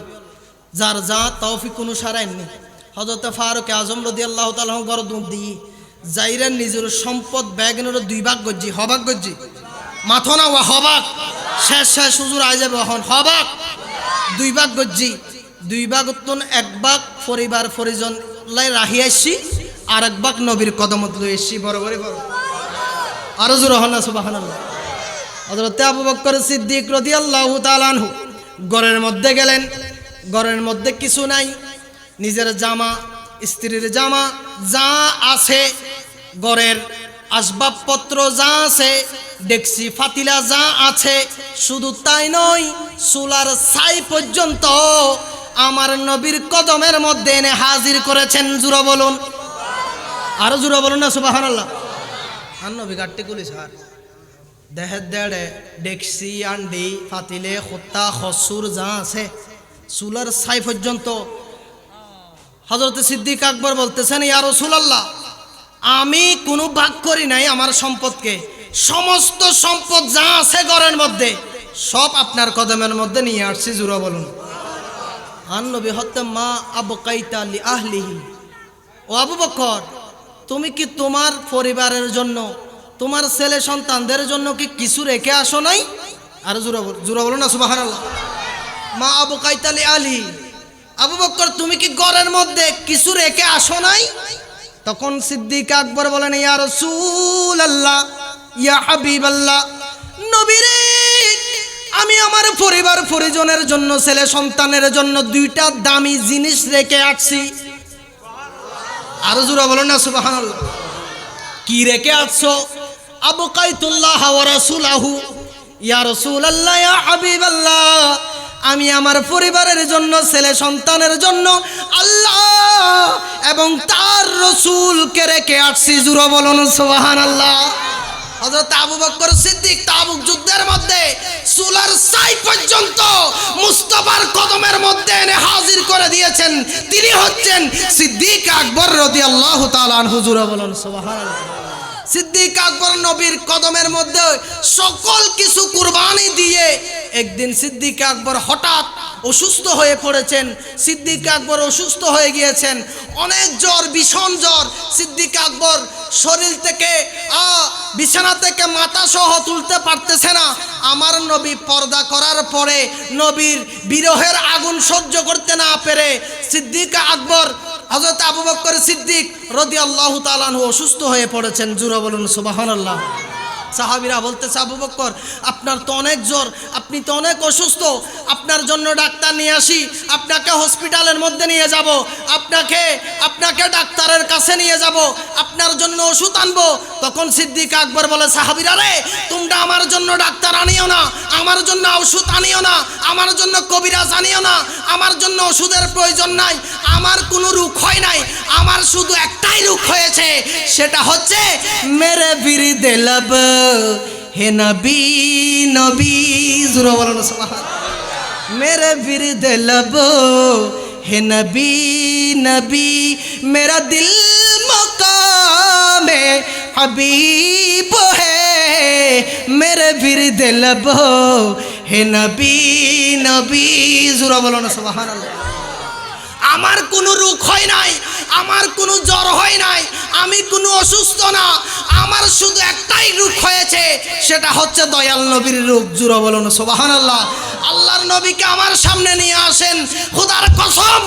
যার যা তৌফিক অনুসারে এমনি হযরত ফারুক আজম রাদিয়াল্লাহু তাআলা গর দুধ দি যাইরা নিজের সম্পদ ব্যাগনের 2 ভাগ গজ্জি হবাক গজ্জি মাথনা ওয়া হবাক শেষ হুজুর আই যাবে এখন হবাক 2 ভাগ গজ্জি 2 ভাগ উত্তন 1 ভাগ পরিবার পরিজন লাই রাহি আইছি আর 1 ভাগ নবীর কদমত লই আইছি বড় বড় আর জোরে হনা সুবহানাল্লাহ হযরত আবু বকর সিদ্দিক রাদিয়াল্লাহু তাআলা আনহু ঘরের মধ্যে গেলেন ঘরের মধ্যে কিছু নাই নিজের জামা স্ত্রীর জামা যা আছে ঘরের আসবাবপত্র যা আছে ডেকসি ফাতিলা যা আছে শুধু তাই নয় চুলার ছাই পর্যন্ত আমার নবীর কদমের মধ্যে এনে হাজির করেছেন জোরে বলুন আর জোরে বলুন না সুবহানাল্লাহ আর নবী গাট্টি কুলি স্যার দেহের দেড়ে ডেকসি আন্ডি ফাতিলে খোত্তা খসুর যা আছে চুলার ছাই পর্যন্ত হযরত সিদ্দিক আকবর বলতেছেন ইয়া রাসূলুল্লাহ আমি কোনো ভাগ করি নাই আমার সম্পদকে সমস্ত সম্পদ যা আছে ঘরের মধ্যে সব আপনার কদমের মধ্যে নিয়ে আসছি জোরে বলুন আর নবী হতে মা আবকাইতা লি আহলিহি ও আবু বকর তুমি কি তোমার পরিবারের জন্য তোমার ছেলে সন্তানদের জন্য কি কিছু রেখে আসো নাই আর জোরে বলো না সুবহানাল্লাহ মা আবু কাইতালি আলী আবু বকর তুমি কি ঘরের মধ্যে কিছু রেখে আসো নাই তখন সিদ্দিক আকবর বলেন ইয়া রাসূলুল্লাহ ইয়া হাবিবাল্লাহ নবী রে আমি আমার পরিবার পরিজনের জন্য ছেলে সন্তানের জন্য 2টা দামি জিনিস রেখে আসছি আর জোরে বলো না সুবহানাল্লাহ কি রেখে আসছো আবু কাইতুল্লাহ ওয়া রাসূলুহু ইয়া রাসূলুল্লাহ ইয়া হাবিবাল্লাহ আমি আমার পরিবারের জন্য ছেলে সন্তানের জন্য আল্লাহ এবং তার রাসূলকে রেখে আসছি জোরে বলুন সুবহানাল্লাহ হযরত আবু বকর সিদ্দিক তাবুক যুদ্ধের মধ্যে চুলার ছাই পর্যন্ত মুস্তাফার কদমের মধ্যে এনে হাজির করে দিয়েছেন তিনি হচ্ছেন সিদ্দিক আকবর রাদিয়াল্লাহু তাআলা আনহু জোরে বলুন সুবহানাল্লাহ সিদ্দিক আকবর নবীর কদমের মধ্যে সকল কিছু কুরবানি দিয়ে একদিন সিদ্দিক আকবর হঠাৎ অসুস্থ হয়ে পড়েছেন সিদ্দিক আকবর অসুস্থ হয়ে গিয়েছেন অনেক জ্বর ভীষণ জ্বর সিদ্দিক আকবর শরীর থেকে বিছানা থেকে মাথা সহ তুলতে পারতেছে না আমার নবী পর্দা করার পরে নবীর বিরহের আগুন সহ্য করতে না পেরে সিদ্দিক আকবর হযরত আবু বকর সিদ্দিক রাদিয়াল্লাহু তাআলা আনহু অসুস্থ হয়ে পড়েছেন জোরে বলুন সুবহানাল্লাহ সাহাবীরা বলতেছে আবু বকর আপনার তো অনেক জ্বর আপনি তো অনেক অসুস্থ আপনার জন্য ডাক্তার নিয়ে আসি আপনাকে হসপিটালের মধ্যে নিয়ে যাব আপনাকে ডাক্তারের কাছে নিয়ে যাব আপনার জন্য ওষুধ আনবো তখন সিদ্দিক আকবর বলে সাহাবীরা রে তোমরা আমার জন্য ডাক্তার আনিও না আমার জন্য ঔষধ আনিও না, আমার জন্য কবিরাজ আনিও না, আমার জন্য ওষুধের প্রয়োজন নাই, আমার কোনো রোগ হয় নাই, আমার শুধু একটাই রোগ হয়েছে, সেটা হচ্ছে মেরে বিরিদে लब হে নবী নবী। জোরে বলুন সুবহানাল্লাহ। मेरे बिरद लब है नबी नबी, मेरा दिल मकाम हबीब है, मेरे बिरद लब है नबी नबी। জোরে বলুন সুবহানাল্লাহ। আমার কোনো রোগ হয় নাই, আমার কোনো জ্বর হয় নাই, আমি কোনো অসুস্থ না, আমার শুধু একটাই রোগ হয়েছে, সেটা হচ্ছে দয়াল নবীর রোগ। জোরে বলুন সুবহানাল্লাহ। আল্লাহর নবীকে আমার সামনে নিয়ে আসেন, খোদার কসম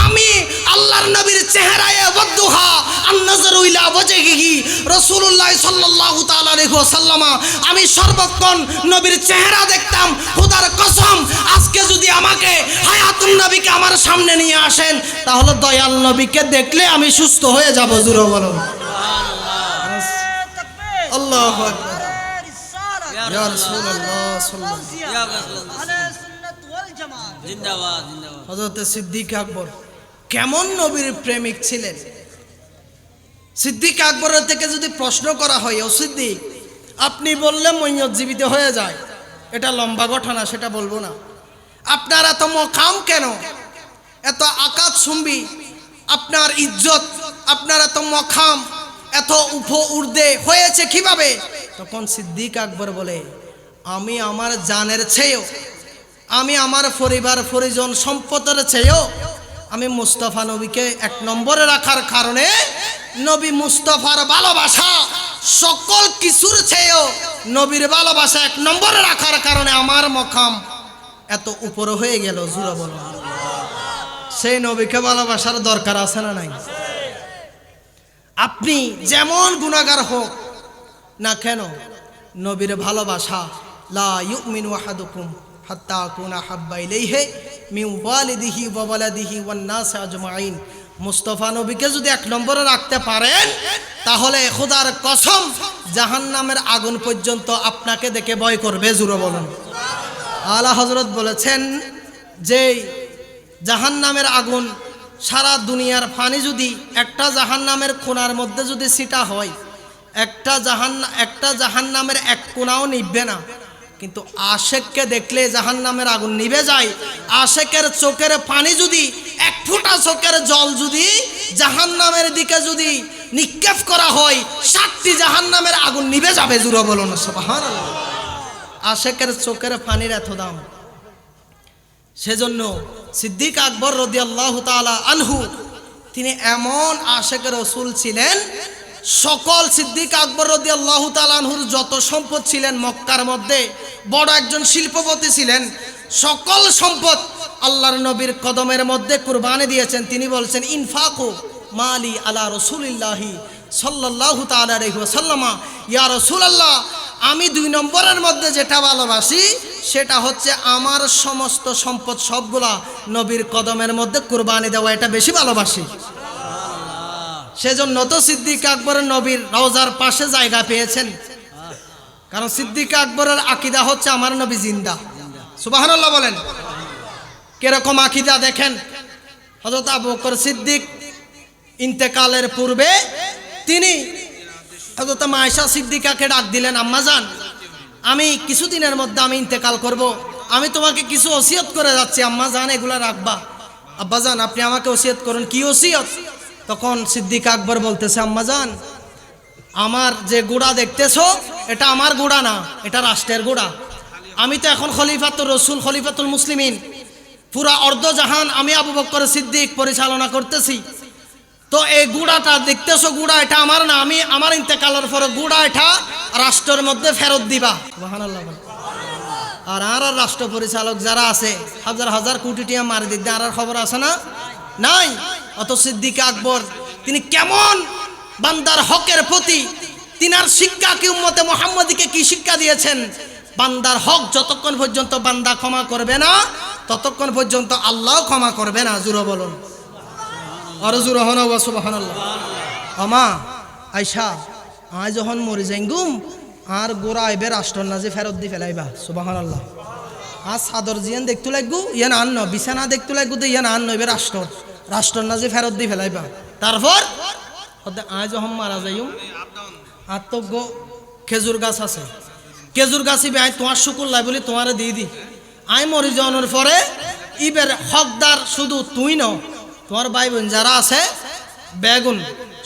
আমি আল্লাহর নবীর চেহারায় ওয়াদুহা আন-নাযরু ইলা ওয়াজহিহি রাসূলুল্লাহ সাল্লাল্লাহু তাআলা আলাইহি ওয়াসাল্লাম, আমি সর্বক্ষণ নবীর চেহারা দেখতাম। খোদার কসম আজকে যদি আমাকে হায়াতুন নবীকে আমার সামনে নিয়ে আসেন, তাহলে দয়াল নবীকে দেখলে আমি সুস্থ হয়ে যাব। জোরে বলুন আল্লাহু আকবার। ইয়া রাসূলুল্লাহ সাল্লাল্লাহু জিন্দাবাদ জিন্দাবাদ। হযরত সিদ্দিক আকবর কেমন নবীর প্রেমিক ছিলেন? সিদ্দিক আকবরের থেকে যদি প্রশ্ন করা হয়, ও সিদ্দিক আপনি বললে মইয়ত জীবিত হয়ে যায়, এটা লম্বা ঘটনা, সেটা বলবো না। আপনার এত মকাম কেন, এত আকাশ শুনবি, আপনার ইজ্জত, আপনার এত মকাম, এত ঊর্ধ্বে হয়েছে কিভাবে? তখন সিদ্দিক আকবর বলে, আমি আমার জানের চেয়েও, আমি আমার পরিবার পরিজন সম্পদের চেয়েও আমি মুস্তাফা নবীকে এক নম্বরে রাখার কারণে, নবী মুস্তাফার ভালোবাসা সকল কিছুর চেয়েও নবীর ভালোবাসা এক নম্বরে রাখার কারণে আমার মকাম এত উপরে হয়ে গেল। জোরে বলো। সেই নবীকে ভালোবাসার দরকার আছে না নাই? আপনি যেমন গুনাহগার হোক না কেন, নবীর ভালোবাসা, লা ইউমিনু আহাদুকুম হাত্তা আকুনা হাব্বা ইলাইহি মিন ওয়ালিদিহি ওয়া ওয়ালাদিহি ওয়ান নাস আজমাইন, মুস্তাফা নবীকে যদি এক নম্বরে রাখতে পারেন, তাহলে খোদার কসম জাহান্নামের আগুন পর্যন্ত আপনাকে দেখে ভয় করবে। জোরে বলুন। আলা হযরত বলেছেন যে জাহান্নামের আগুন, সারা দুনিয়ার পানি যদি একটা জাহান্নামের কোণার মধ্যে যদি ছিটা হয়, একটা জাহান্নামের এক কোণাও নিভবে না, কিন্তু আশেককে দেখলে জাহান্নামের আগুন নিভে যায়। আশেকের চোখের পানি যদি, এক ফোঁটা চোখের জল যদি জাহান্নামের দিকে যদি নিক্ষেপ করা হয়, 7টি জাহান্নামের আগুন নিভে যাবে। জোরে বলুন সুবহানাল্লাহ। আশেকের চোখের পানির এত দাম। সেজন্য সিদ্দিক আকবর রাদিয়াল্লাহু তাআলা আনহু, তিনি এমন আশেকের রাসূল ছিলেন, সকল সিদ্দিক আকবর রাদিয়াল্লাহু তাআলা আনহুর যত সম্পদ ছিলেন, মক্কার মধ্যে বড় একজন শিল্পপতি ছিলেন, সকল সম্পদ আল্লাহর নবীর কদমের মধ্যে কুরবানি দিয়েছেন। তিনি বলছেন, ইনফাকু মালি আলা রাসূলিল্লাহি সাল্লাল্লাহু তাআলা আলাইহি ওয়াসাল্লাম, ইয়া রাসূলুল্লাহ, আমি 2 নম্বরের মধ্যে যেটা ভালোবাসি সেটা হচ্ছে আমার সমস্ত সম্পদ সবগুলা নবীর কদমের মধ্যে কুরবানি দেওয়া, এটা বেশি ভালোবাসি। সেজন্য তো সিদ্দিক আকবরের নবীর রওজার পাশে জায়গা পেয়েছেন, কারণ সিদ্দিক আকবরের আকীদা হচ্ছে আমার নবী জিন্দা। সুবহানাল্লাহ বলেন। কিরকম আকীদা দেখেন, হযরত আবু বকর সিদ্দিক ইন্তেকালের পূর্বে তিনি হযরত আয়েশা সিদ্দিকাকে ডাক দিলেন, আম্মা জান, আমি কিছুদিনের মধ্যে আমি ইন্তেকাল করব, আমি তোমাকে কিছু ওসিয়ত করে যাচ্ছি, আম্মা জান এগুলা রাখবা। আব্বা জান আপনি আমাকে ওসিয়ত করুন, কি ওসিয়ত? তখন সিদ্দিক আকবর বলতেছে, আম্মা জান, আমার যে গোড়া দেখতেছো এটা আমার গোড়া না, এটা রাষ্ট্রের গোড়া। আমি তো এখন খলিফাতুর রাসূল, খলিফাতুল মুসলিমিন, পুরা অর্ধজাহান আমি আবু বকর সিদ্দিক পরিচালনা করতেছি। তো এই গুড়াটা দেখতেছো, গুড়া এটা আমার না, আমি আমার ইন্তেকালের পরে গুড়া এটা রাষ্ট্রের মধ্যে ফেরত দিবা। সুবহানাল্লাহ। আর রাষ্ট্র পরিচালক যারা আছে হাজার হাজার কোটি টাকা মারি দিতে, আর খবর আছে না? নাই। অত সিদ্দিক আকবর তিনি কেমন বান্দার হকের প্রতি, তিনার শিক্ষা কি, উম্মতে মুহাম্মাদীকে কি শিক্ষা দিয়েছেন? বান্দার হক যতক্ষণ পর্যন্ত বান্দা ক্ষমা করবে না, ততক্ষণ পর্যন্ত আল্লাহ ক্ষমা করবে না। জোরে বলুন আর জোরে হন সুবহানাল্লাহ। আমা আয়সা, আয় যখন মরে যাইগুম, আর গোড়া আইবে রাষ্ট্র নাজি ফেরত দি ফেলাইবা সুবহানাল্লাহ। আর চাদর জিয়ান দেখতে লাগবো ইয়ান আন্ন, বিছানা দেখতে লাগবো তো ইয়ান আন্ন এবার রাষ্ট্র নাজি ফেরত দি ফেলাইবা। তারপর আজ যখন মারা যাই আর তো খেজুর গাছ আছে, খেজুর গাছ ইবে আই তোমার শুকুর লাই বলি তোমারে দিয়ে দি। আই মরি যাওয়ানোর পরে ইবের হকদার শুধু তুই ন, তোমার ভাই বোন যারা আছে বেগুন।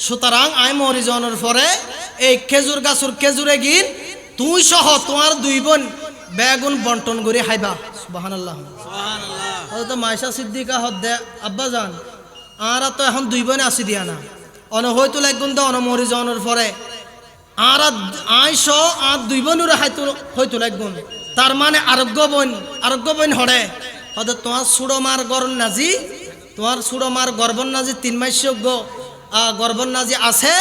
সুতরাং আই মরি যাওয়ানোর পরে এই খেজুর গাছুর খেজুরে গিন তুই সহ তোমার দুই বোন বেগুন বন্টন করে খাইবা সুবহানাল্লাহ। তো মাইশা সিদ্দিকা হদ্দে আব্বা যান আর তো এখন দুই বোন আসি দিয়া না অন হয়তো লাগগুন তো অন মরি যাওয়ানোর পরে আর আইস আর দুই বোনের হয়তো লাগগুন। তার মানে আরোগ্য বোন হরে হয়তো তোমার সুড়মার গরণ নাজি, তোমার সুড়মার গর্বন নাজি 3 মাস গর্বন নাজি আছে,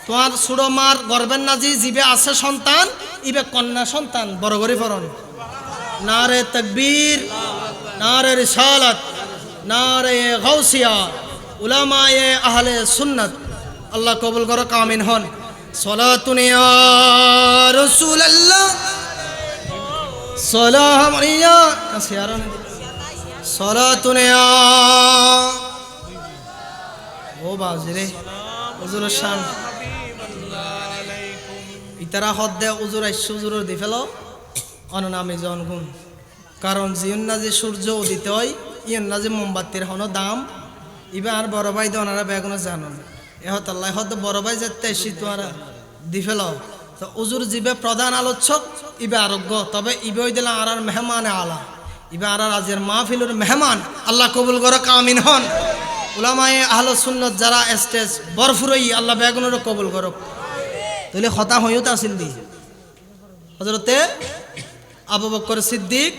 তোমার সুড়মার গর্বের নাজি জিবে আছে সন্তান ইবে কন্যা সন্তান বড় করে ফরন। নারে তাকবীর, নারে রিসালাত, নারে গাউসিয়া, উলামায়ে আহলে সুন্নাত আল্লাহ কবুল করো কামিন হন। সালাতুন ইয়া রাসূলুল্লাহ সালাম আলাইয়া কাসিয়ারন সালাতুন ইয়া ও বাজরে হুজুর শান ইতারা হদ্দে হুজুর আইসু হুজুর দি ফেলো অননামে জনগুণ। কারণ জিয়ন না যে সূর্য উদিত হয় ইয়ন না যে মোমবাতির হনো দাম ইবে আর বড় ভাই দনারা বেগুনো জানন এহত আল্লাহ হদ বড় ভাই যেতে এসি তোমারা দি ফেলো। তো হুজুর জিবে প্রধান আলোচক ইবে আরোগ্য, তবে ইবে ওই দিলা আর মেহমানে আলা ইবে আর আজের মাহফিলুর মেহমান আল্লাহ কবুল করো কামিন হন। উলামায়ে আহলে সুন্নাত যারা স্টেজ বরফুরই আল্লাহ বেগুনের কবুল করো। তাহলে হতা হইও তাসিল দি হযরতে আবু বকর সিদ্দিক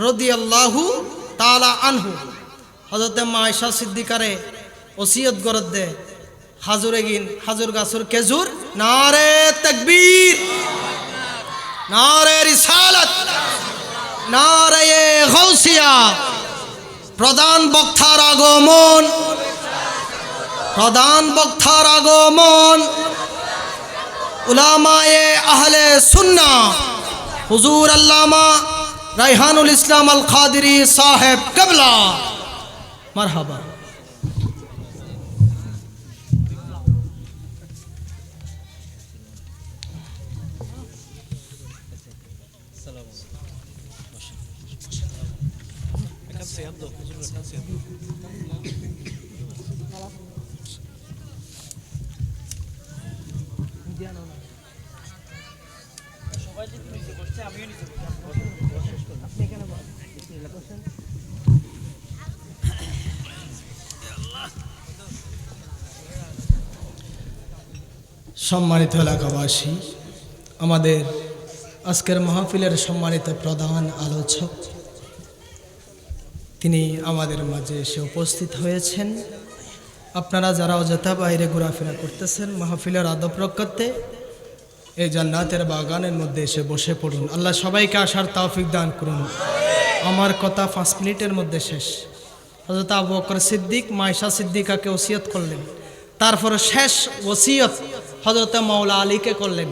রাদিয়াল্লাহু তাআলা আনহু হযরতে মায়েশা সিদ্দিকারে ওসিয়ত করত দে হাজুরে গিন হাজুর গাছুর খেজুর। নারে তাকবীর, নারে রিসালাত, নারে গাউসিয়া। প্রধান বক্তার আগমন, প্রধান বক্তার আগমন উলামায়ে আহলে সুন্নাহ হুজুর আল্লামা রায়হানুল ইসলাম আল খাদিরি সাহেব কিবলা মারহাবা। সম্মানিত এলাকাবাসী, আমাদের আজকের মাহফিলের সম্মানিত প্রধান আলোচক তিনি আমাদের মাঝে এসে উপস্থিত হয়েছেন। আপনারা যারা অযথা বাইরে ঘোরাফেরা করতেছেন মাহফিলের আদব রক্ষার্থে এই জান্নাতের বাগানের মধ্যে এসে বসে পড়ুন। আল্লাহ সবাইকে আসার তৌফিক দান করুন। আমার কথা 5 মিনিটের মধ্যে শেষ। হযরত আবু বকর সিদ্দিক মায়েশা সিদ্দিকাকে ওসিয়ত করলেন, তারপরে শেষ ওসিয়ত হযরত মাওলা আলীকে করলেন।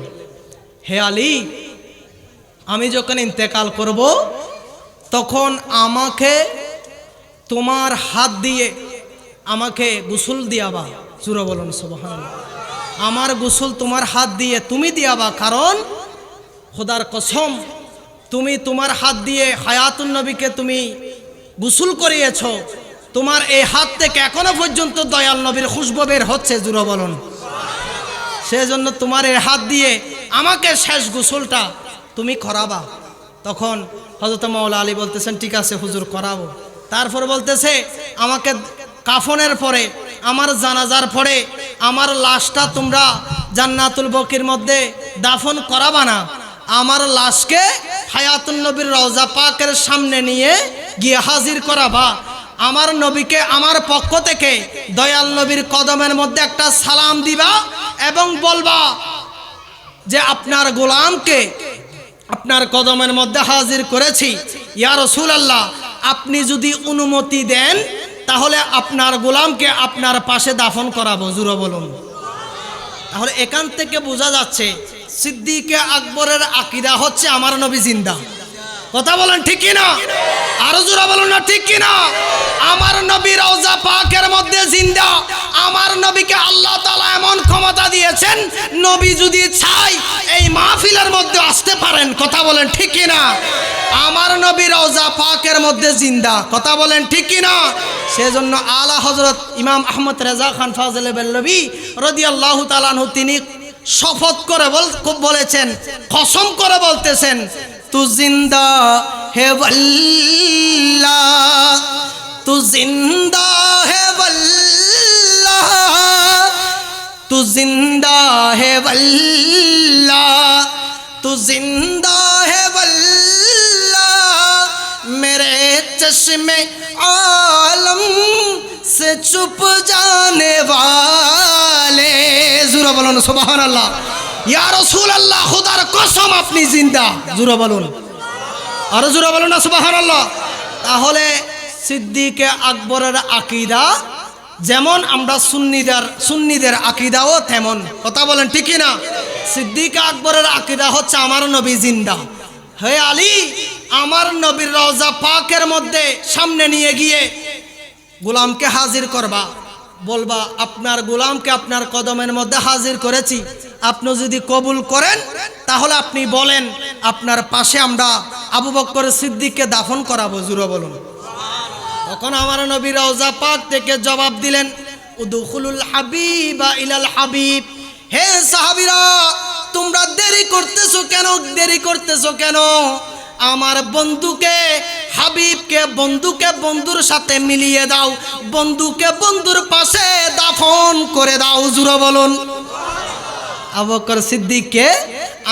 হে আলী, আমি যখন ইন্তেকাল করব তখন আমাকে তোমার হাত দিয়ে আমাকে গোসল দিয়াবা। জোরে বলুন সুবহানাল্লাহ। আমার গোসল তোমার হাত দিয়ে তুমি দিয়াবা, কারণ খোদার কসম তুমি তোমার হাত দিয়ে হায়াতুন নবীকে তুমি গোসল করিয়েছ। তোমার এই হাত থেকে এখনো পর্যন্ত দয়াল নবীর খুশবু বের হচ্ছে। জোরে বলুন। সেজন্য তোমার এই হাত দিয়ে আমাকে শেষ গোসলটা তুমি করাবা। তখন হযরত মাওলা আলী বলতেছেন ঠিক আছে হুজুর করাবো। তারপর বলতেছে আমাকে কাফনের পরে আমার জানাজার পরে আমার লাশটা তোমরা জান্নাতুল বকির মধ্যে দাফন করাবা না, আমার লাশকে হায়াতুন নবীর রওজা পাকের সামনে নিয়ে গিয়ে হাজির করাবা। আমার নবীকে আমার পক্ষ থেকে দয়াল নবীর কদমের মধ্যে একটা সালাম দিবা এবং বলবা যে আপনার গোলামকে আপনার কদমের মধ্যে হাজির করেছি। ইয়া রাসূলুল্লাহ, আপনি যদি অনুমতি দেন তাহলে আপনার গোলামকে আপনার পাশে দাফন করাবো। জোরে বলুন। তাহলে এখান থেকে বোঝা যাচ্ছে সিদ্দিকে আকবরের আকীদা হচ্ছে আমার নবী জিন্দা। কথা বলেন ঠিক কিনা? আরো জোরে বলুন না ঠিক কিনা? আমার নবী রওজা পাকের মধ্যে জিন্দা। আমার নবীকে আল্লাহ তাআলা এমন ক্ষমতা দিয়েছেন, নবী যদি চায় এই মাহফিলের মধ্যে আসতে পারেন। কথা বলেন ঠিক কিনা? আমার নবী রওজা পাকের মধ্যে জিন্দা। কথা বলেন ঠিক কিনা? সেজন্য আলা হযরত ইমাম আহমদ রেজা খান ফাজলে বেল্লভী রাদিয়াল্লাহু তাআলা আনহু তিনি শপথ করে বলেছেন, কসম করে বলতেছেন, তু জিন্দা হে ওয়াল্লাহ, তু জিন্দা হে ওয়াল্লাহ, তু জিন্দা হে ওয়াল্লাহ, তু জিন্দা হে ওয়াল্লাহ, মেরে চশ্মে आलम से चुप जाने वाले। জোরে বলুন সুবহানাল্লাহ। ইয়া রাসূলুল্লাহ, খোদার কসম আপনি জিন্দা। জোরে বলুন, আরো জোরে বলুন না সুবহানাল্লাহ। তাহলে সিদ্দিকে আকবরের আকীদা যেমন আমরা সুন্নিদের আকীদাও তেমন। কথা বলেন ঠিক কি না? সিদ্দিক আকবরের আকীদা হচ্ছে আমার নবী জিন্দা। হে আলী, আমার নবীর রওজা পাকের মধ্যে সামনে নিয়ে গিয়ে গোলামকে হাজির করবা, বলবা আপনার গোলামকে আপনার কদমের মধ্যে হাজির করেছি, আপনি যদি কবুল করেন তাহলে আপনি বলেন আপনার পাশে আমরা আবু বকর সিদ্দিককে দাফন করাবো। জোরে বলুন। তখন আমার নবী রওজা পাক থেকে জবাব দিলেন, উদখুলুল হাবিবা ইলাল হাবিব। হে সাহাবীরা, তোমরা দেরি করতেছো কেন? দেরি করতেছো কেন? আমার বন্ধুকে, হাবিবকে, বন্ধুকে বন্ধুর সাথে মিলিয়ে দাও, বন্ধুকে বন্ধুর পাশে দাফন করে দাও। জোরে বলুন। আবু বকর সিদ্দিককে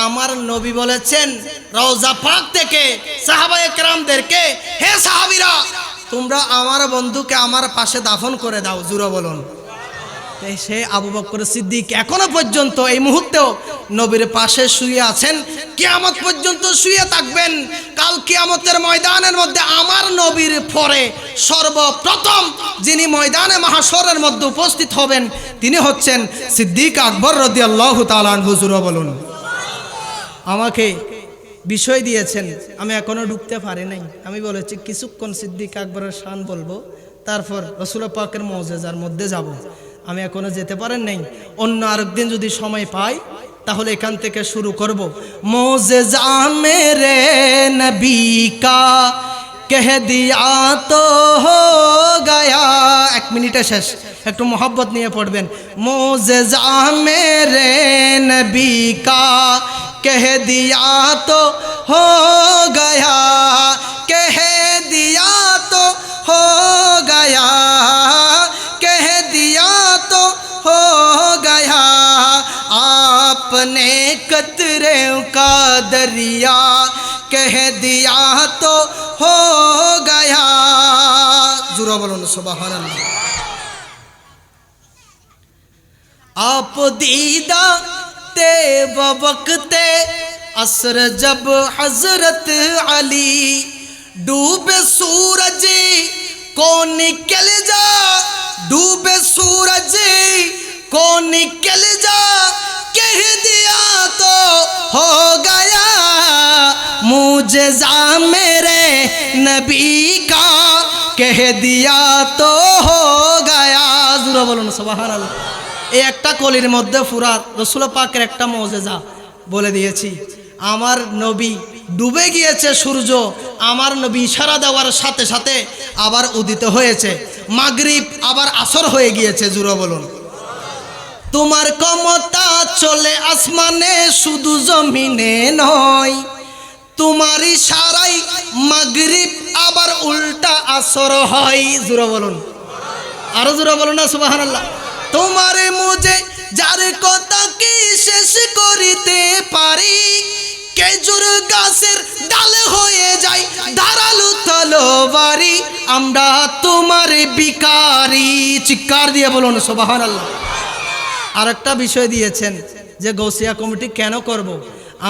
আমার নবী বলেছেন রওজা পাক থেকে সাহাবায়ে কেরামদেরকে, হে সাহাবীরা, তোমরা আমার বন্ধুকে আমার পাশে দাফন করে দাও। জোরে বলুন। সে আবু বকর সিদ্দিক এখনো পর্যন্ত এই মুহূর্তেও নবীর পাশে শুয়ে আছেন, কিয়ামত পর্যন্ত শুয়ে থাকবেন। কাল কিয়ামতের ময়দানের মধ্যে আমার নবীর পরে সর্বপ্রথম যিনি ময়দানে মাহশরের মধ্যে উপস্থিত হবেন তিনি হচ্ছেন সিদ্দিক আকবর রাদিয়াল্লাহু তাআলা আনহু। জোরে বলুন। আমাকে বিষয় দিয়েছেন, আমি এখনো ঢুকতে পারি নাই। আমি বলেছি কিছুক্ষণ সিদ্দিক আকবরের শান বলবো, তারপর রাসূল পাকের মুজিজার মধ্যে যাব। আমি এখনো যেতে পারেন নাই। অন্য আরেকদিন যদি সময় পাই তাহলে এখান থেকে শুরু করব। মুজিজা মেরে নবী কা কহ দিয়া তো হো গয়া। 1 মিনিটে শেষ, একটু মোহাব্বত নিয়ে পড়বেন। মুজিজা মেরে নবী কা কহ দিয়া তো হো গয়া, কহ দিয়া তো হো গয়া, कह दिया तो हो गया, आपने कतरे का दरिया कह दिया तो हो गया। जुरा बोलो सुभान अल्लाह। आप दीदा ते वक्ते असर जब हजरत अली डूबे सूरज को निकल जा, डूबे सूरज को निकल जा, कह दिया तो हो गया, मुझजा मेरे नबी का कह दिया तो हो गया। জোরে বলুন সুবহানাল্লাহ। এই একটা কলির মধ্যে পুরা রাসূল পাকের একটা মুজিজা বলে দিয়েছি। আমার নবী ডুবে গিয়েছে সূর্য, আমার নবী ইশারা দেওয়ার সাথে সাথে আবার উদিত হয়েছে, মাগরিব আবার আসর হয়ে গিয়েছে। জোরে বলুন। তোমার ক্ষমতা চলে আসমানে শুধু জমিনে নয়, তোমার ইশারায় মাগরিব আবার উল্টা আসর হয়। জোরে বলুন, আরো জোরে বলুন না সুবহানাল্লাহ। তোমারে মুজে যার কথা কি শেষ করিতে পারি, খেজুর গাছের ডাল হয়ে যায় ধারালো তলোয়ারি, আমরা তোমার বিকারি। চিৎকার দিয়ে বলুন সুবহানাল্লাহ। আরেকটা বিষয় দিয়েছেন যে গৌসিয়া কমিটি কেন করব।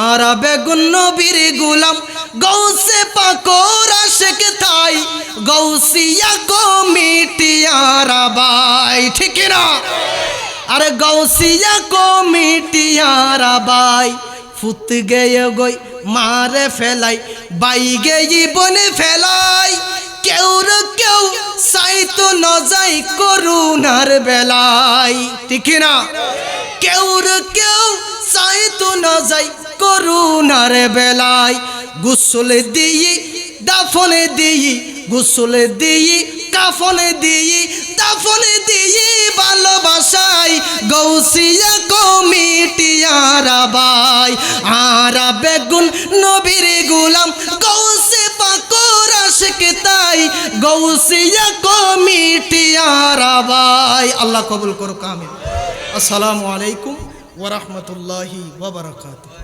আর বেগুন নবীর গোলাম গৌসে পাকর আশিক তাই, গৌসিয়া কমিটি আর ভাই, ঠিক না? আরে গৌসিয়া কমিটি আর ভাই, ফুত গেয়ে গই মারে ফেলাই বাই গেই বনে ফেলাই কেউ চাইতো ন যাই করুণার বেলাই ঠিক না কেউ চাইতো ন যাই করুণার বেলাই গোসল দিই দাফনে দিই গোসল দিই কাফনে দিই দাফনে দিই ভালোবাসাই গৌসিয়া কমিটি আরাবাই আরা বেগুন নবীর গোলাম গৌসে পাকর আশিক তাই গৌসিয়া কমিটি আরাবাই আল্লাহ কবুল করুক আমিন আসসালামু আলাইকুম ওয়া রাহমাতুল্লাহি ওয়া বারাকাতুহু।